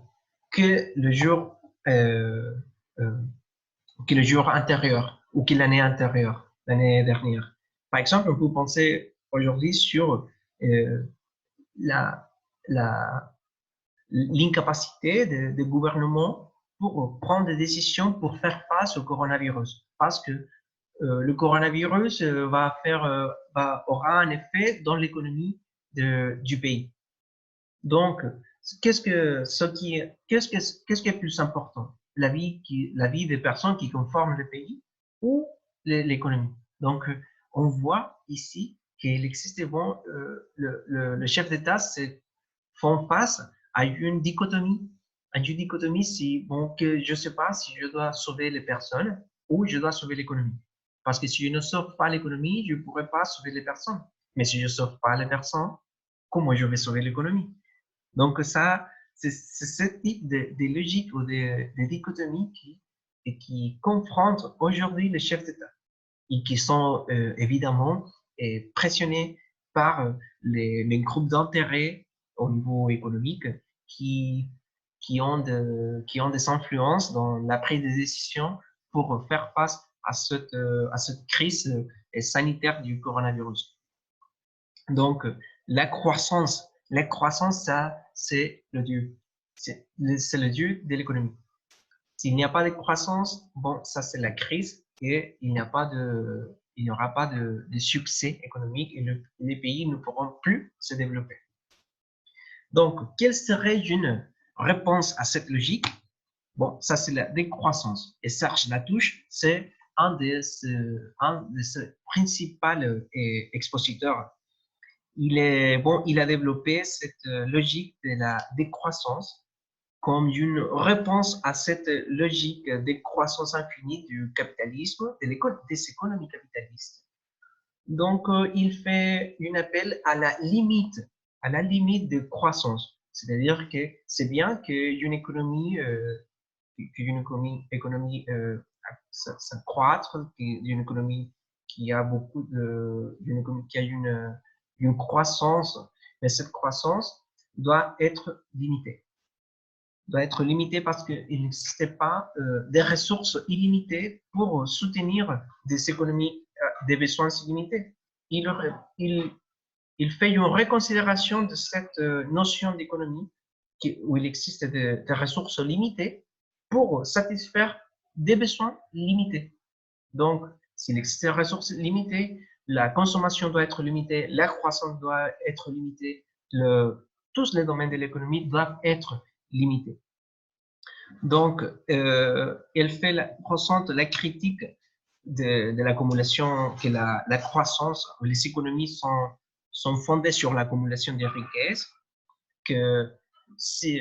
que le jour antérieur ou que l'année antérieure, l'année dernière. Par exemple, on peut penser aujourd'hui sur l'incapacité des gouvernements pour prendre des décisions pour faire face au coronavirus. Parce que le coronavirus aura un effet dans l'économie du pays. Donc, qu'est-ce qui est plus important? La vie des personnes qui conforment le pays ou l'économie? Donc, on voit ici qu'il existe le chef d'État font face à une dichotomie. Que je ne sais pas si je dois sauver les personnes ou je dois sauver l'économie. Parce que si je ne sauve pas l'économie, je ne pourrai pas sauver les personnes. Mais si je ne sauve pas les personnes, comment je vais sauver l'économie? Donc ça, c'est ce type de logique ou de dichotomie qui confrontent aujourd'hui les chefs d'État et qui sont évidemment pressionnés par les groupes d'intérêt au niveau économique qui ont des influences dans la prise de décision pour faire face à cette crise sanitaire du coronavirus. Donc, la croissance, ça, c'est le dieu. C'est le dieu de l'économie. S'il n'y a pas de croissance, bon, ça c'est la crise et il n'y aura pas de succès économique et les pays ne pourront plus se développer. Donc, quelle serait une réponse à cette logique? Bon, ça c'est la décroissance. Et Serge Latouche, c'est un de ses principaux expositeurs. Il a développé cette logique de la décroissance comme une réponse à cette logique de croissance infinie du capitalisme, des économies capitalistes. Donc, il fait un appel à la limite de croissance. C'est-à-dire que c'est bien qu'une économie, s'accroître, d'une économie qui a une croissance, mais cette croissance doit être limitée. Parce qu'il n'existait pas des ressources illimitées pour soutenir des économies, des besoins illimités. Il fait une reconsidération de cette notion d'économie où il existe des ressources limitées pour satisfaire des besoins limités. Donc, s'il existe des ressources limitées, la consommation doit être limitée, la croissance doit être limitée, tous les domaines de l'économie doivent être limités. Donc, elle ressent la critique de l'accumulation, que la croissance, les économies sont fondées sur l'accumulation des richesses, que si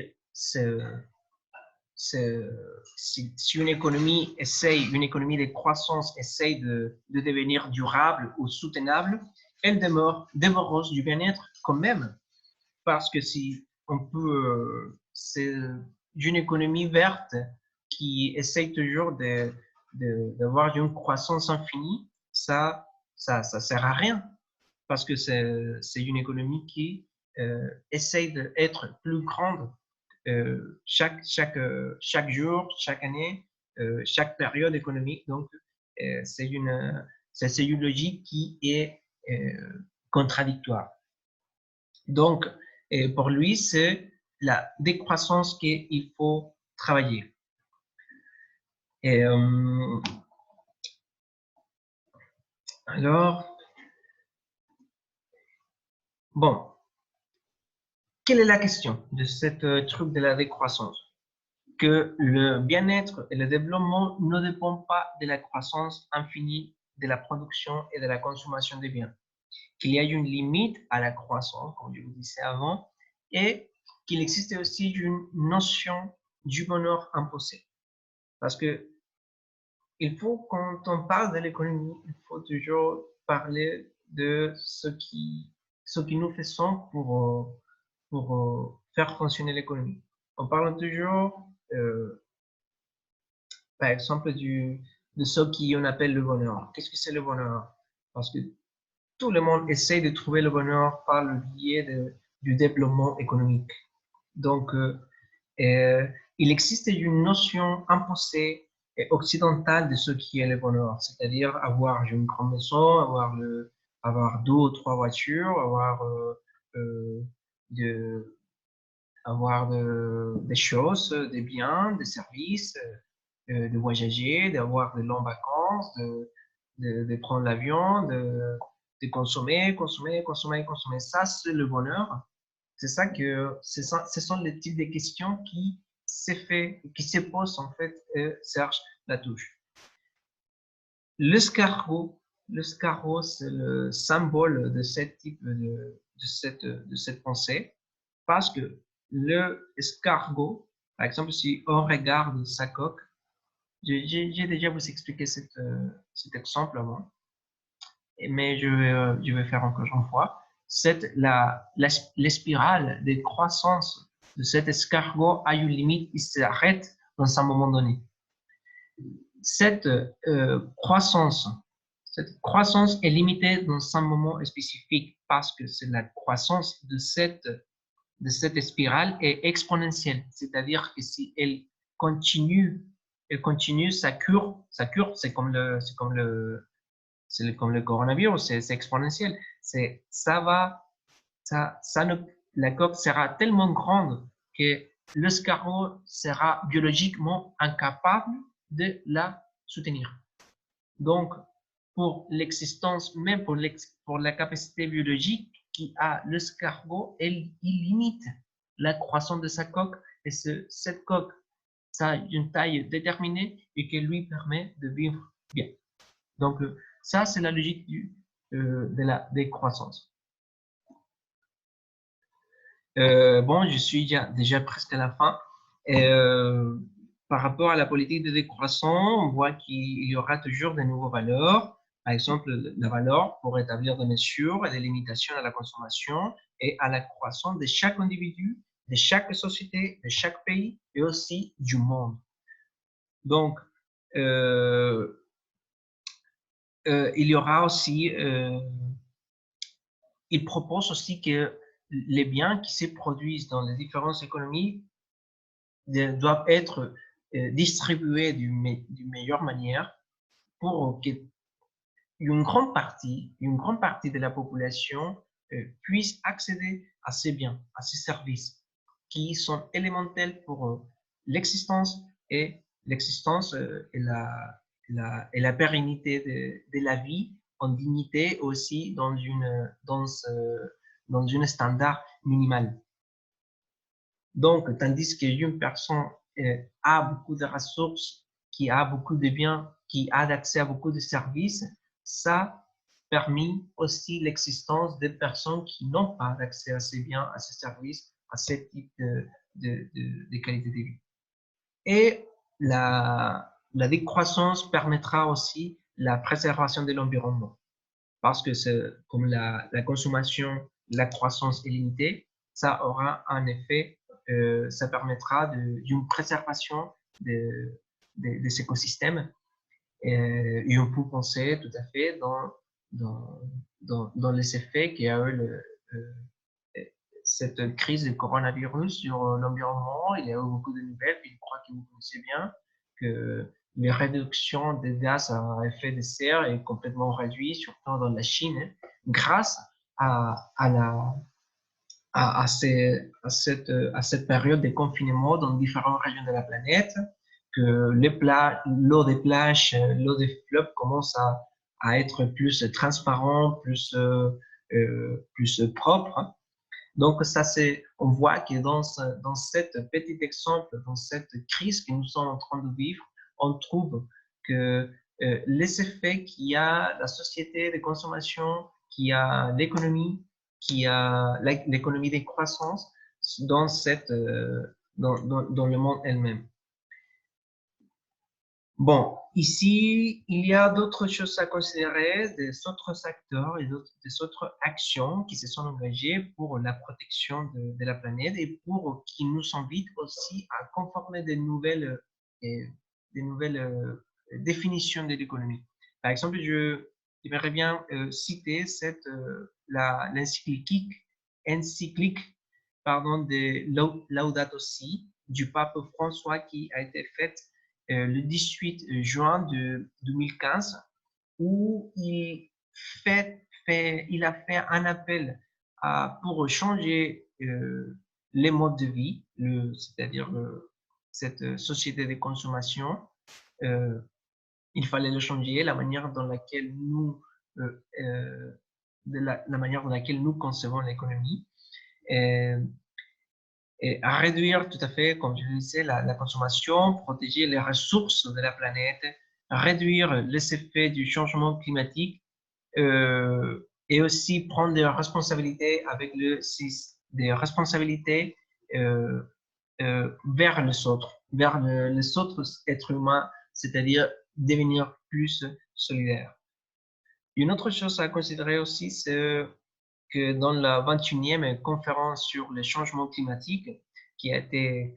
une économie de croissance essaye de devenir durable ou soutenable, elle demeure dévoreuse du bien-être quand même, parce que si on peut, c'est d'une économie verte qui essaye toujours d'avoir une croissance infinie, ça sert à rien parce que c'est une économie qui essaye d'être plus grande chaque jour, chaque année, chaque période économique. Donc, c'est une logique qui est contradictoire. Donc, pour lui, c'est la décroissance qu'il faut travailler. Et, alors, bon, quelle est la question de cette truc de la décroissance? Que le bien-être et le développement ne dépendent pas de la croissance infinie de la production et de la consommation des biens. Qu'il y a une limite à la croissance, comme je vous disais avant, et qu'il existe aussi une notion du bonheur imposé. Parce que il faut, quand on parle de l'économie, il faut toujours parler de ce qui nous faisons pour faire fonctionner l'économie. On parle toujours, par exemple, de ce qu'on appelle le bonheur. Qu'est-ce que c'est le bonheur? Parce que tout le monde essaie de trouver le bonheur par le biais du développement économique. Donc, il existe une notion imposée et occidentale de ce qui est le bonheur, c'est-à-dire avoir une grande maison, avoir 2 ou 3 voitures, avoir des choses, des biens, des services, de voyager, d'avoir de longues vacances, de prendre l'avion, de consommer, consommer, consommer, consommer. Ça, c'est le bonheur. C'est ça que ce sont les types de questions qui se posent en fait Serge Latouche. L'escargot, c'est le symbole de cette type de cette pensée parce que l'escargot, par exemple, si on regarde sa coque, j'ai déjà vous expliqué cet exemple avant, mais je vais faire encore une fois. Les spirales de croissance de cet escargot a une limite, il s'arrête dans un moment donné. Cette croissance est limitée dans un moment spécifique parce que c'est la croissance de cette spirale est exponentielle, c'est-à-dire que si elle continue sa courbe, c'est comme le coronavirus, c'est exponentiel. La coque sera tellement grande que l'escargot sera biologiquement incapable de la soutenir. Donc, pour l'existence, même pour la capacité biologique qui a l'escargot, il limite la croissance de sa coque et cette coque, ça a une taille déterminée et qui lui permet de vivre bien. Donc, ça, c'est la logique de la décroissance. Bon, je suis déjà presque à la fin. Par rapport à la politique de décroissance, on voit qu'il y aura toujours de nouvelles valeurs. Par exemple, la valeur pour établir des mesures et des limitations à la consommation et à la croissance de chaque individu, de chaque société, de chaque pays et aussi du monde. Donc, il y aura aussi, il propose aussi que les biens qui se produisent dans les différentes économies doivent être distribués d'une meilleure manière pour que une grande partie de la population puisse accéder à ces biens, à ces services qui sont élémentaires pour l'existence et la pérennité de la vie en dignité aussi dans une standard minimal. Donc, tandis qu'une personne a beaucoup de ressources, qui a beaucoup de biens, qui a accès à beaucoup de services, ça permet aussi l'existence de personnes qui n'ont pas accès à ces biens, à ces services, à ce type de qualité de vie. Et la décroissance permettra aussi la préservation de l'environnement. Parce que comme la consommation, la croissance est limitée, ça aura un effet, ça permettra d'une préservation des écosystèmes Et on peut penser tout à fait dans les effets qu'il y a eu cette crise du coronavirus sur l'environnement. Il y a eu beaucoup de nouvelles, puis je crois que vous connaissez bien que les réductions des gaz à effet de serre est complètement réduite, surtout dans la Chine, grâce à la à cette période de confinement dans différentes régions de la planète, que l'eau des plages, l'eau des fleuves commence à être plus transparent, plus propre. Donc, ça, on voit que dans cet petit exemple, dans cette crise que nous sommes en train de vivre, on trouve que les effets qu'il y a la société de consommation, qu'il y a l'économie, qu'il y a l'économie de croissance dans le monde elle-même. Bon, ici, il y a d'autres choses à considérer, des autres acteurs et des autres actions qui se sont engagées pour la protection de la planète et pour qui nous invitent aussi à conformer des nouvelles définitions de l'économie. Par exemple, j'aimerais bien citer l'encyclique de Laudato Si du pape François qui a été faite le 18 juin de 2015, où il a fait un appel pour changer les modes de vie, c'est-à-dire cette société de consommation. Il fallait le changer, la manière dans laquelle la manière dans laquelle nous concevons l'économie. Et à réduire tout à fait, comme je le disais, la consommation, protéger les ressources de la planète, réduire les effets du changement climatique et aussi prendre des responsabilités des responsabilités euh, vers les autres êtres humains, c'est-à-dire devenir plus solidaires. Une autre chose à considérer aussi, c'est que dans la 21e conférence sur le changement climatique, qui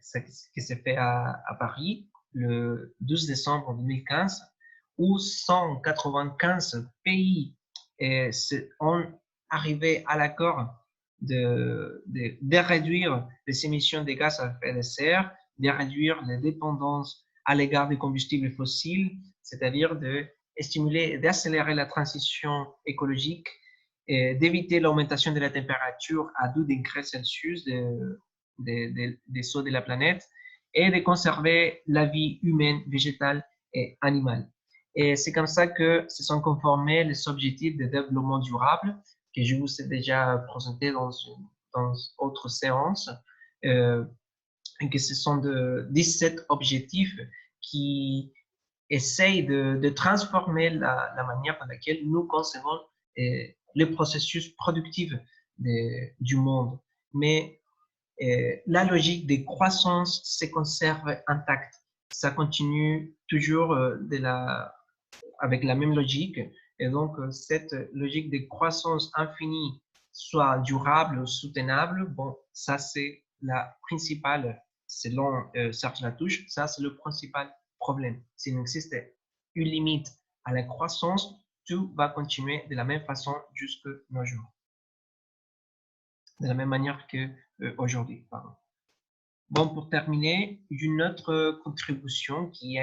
s'est fait à Paris le 12 décembre 2015, où 195 pays ont arrivé à l'accord de réduire les émissions de gaz à effet de serre, de réduire les dépendances à l'égard des combustibles fossiles, c'est-à-dire de stimuler et d'accélérer la transition écologique d'éviter l'augmentation de la température à 2 degrés Celsius des eaux de la planète et de conserver la vie humaine, végétale et animale. Et c'est comme ça que se sont conformés les objectifs de développement durable que je vous ai déjà présenté dans autre séance, que ce sont 17 objectifs qui essayent de transformer la manière dans laquelle nous concevons les processus productifs du monde. Mais la logique de croissance se conserve intacte. Ça continue toujours avec la même logique. Et donc, cette logique de croissance infinie, soit durable ou soutenable, bon, ça c'est la principale, selon Serge Latouche, ça c'est le principal problème. S'il n'existe une limite à la croissance, tout va continuer de la même façon jusqu'à nos jours. De la même manière qu'aujourd'hui. Bon, pour terminer, une autre contribution qui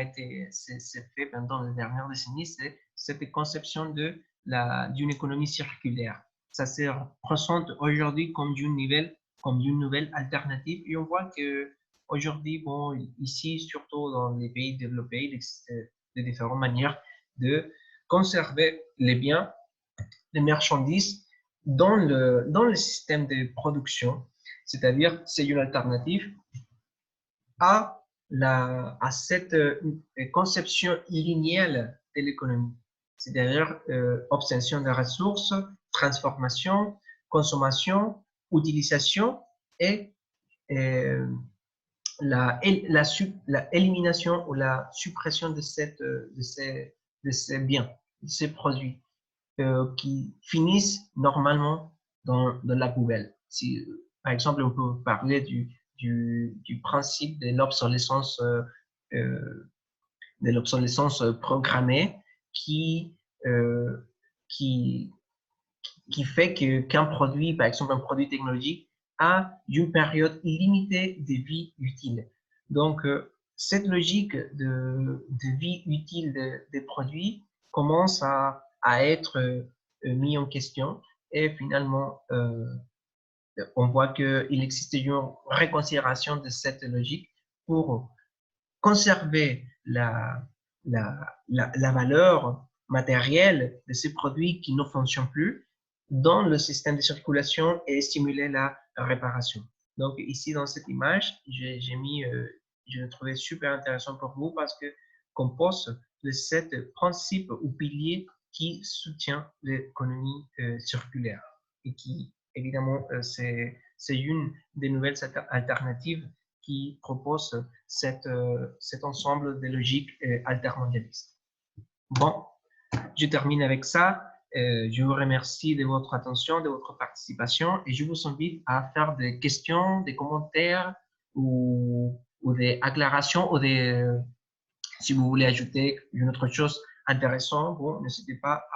s'est faite pendant les dernières décennies, c'est cette conception d'une économie circulaire. Ça se présente aujourd'hui comme une nouvelle alternative et on voit que aujourd'hui, bon, ici, surtout dans les pays développés, il existe de différentes manières de conserver les biens, les marchandises dans le système de production, c'est-à-dire c'est une alternative à cette conception linéaire de l'économie, c'est-à-dire obtention des ressources, transformation, consommation, utilisation et l'élimination ou la suppression de ces biens, de ces produits qui finissent normalement dans la poubelle. Par exemple, on peut parler du principe de l'obsolescence de l'obsolescence programmée qui, euh, qui, qui fait qu'un produit, par exemple un produit technologique, a une période limitée de vie utile. Donc, cette logique de vie utile des produits commence à être mise en question et finalement, on voit qu'il existe une reconsidération de cette logique pour conserver la valeur matérielle de ces produits qui ne fonctionnent plus dans le système de circulation et stimuler la réparation. Donc ici, dans cette image, j'ai mis, je l'ai trouvé super intéressant pour vous parce que compose de sept principes ou piliers qui soutient l'économie circulaire et qui, évidemment, c'est une des nouvelles alternatives qui propose cet ensemble de logiques altermondialistes. Bon, je termine avec ça. Je vous remercie de votre attention, de votre participation et je vous invite à faire des questions, des commentaires ou des déclarations ou si vous voulez ajouter une autre chose intéressante, bon, n'hésitez pas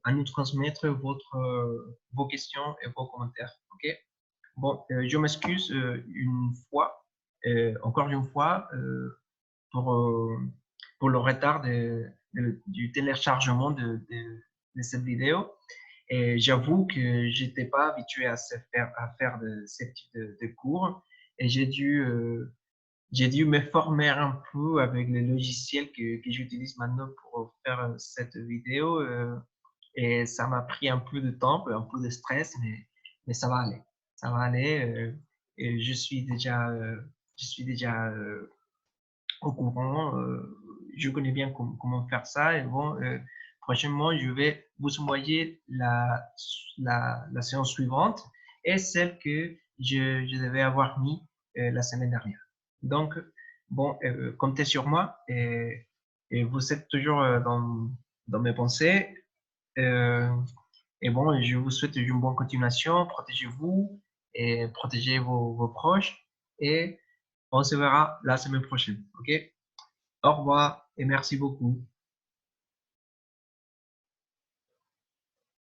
à nous transmettre vos questions et vos commentaires. OK? Bon, je m'excuse encore une fois, pour, euh, pour le retard du téléchargement de cette vidéo. Et j'avoue que j'étais pas habitué à faire ce type de cours et j'ai dû me former un peu avec les logiciels que j'utilise maintenant pour faire cette vidéo. Et ça m'a pris un peu de temps, un peu de stress, mais ça va aller. Ça va aller. Et je suis déjà au courant. Je connais bien comment faire ça. Et bon, prochainement, je vais vous envoyer la séance suivante et celle que je devais avoir mis la semaine dernière. Donc, bon, comptez sur moi et vous êtes toujours dans mes pensées. Euh, et bon, je vous souhaite une bonne continuation. Protégez-vous et protégez vos proches. Et on se verra la semaine prochaine. OK? Au revoir et merci beaucoup.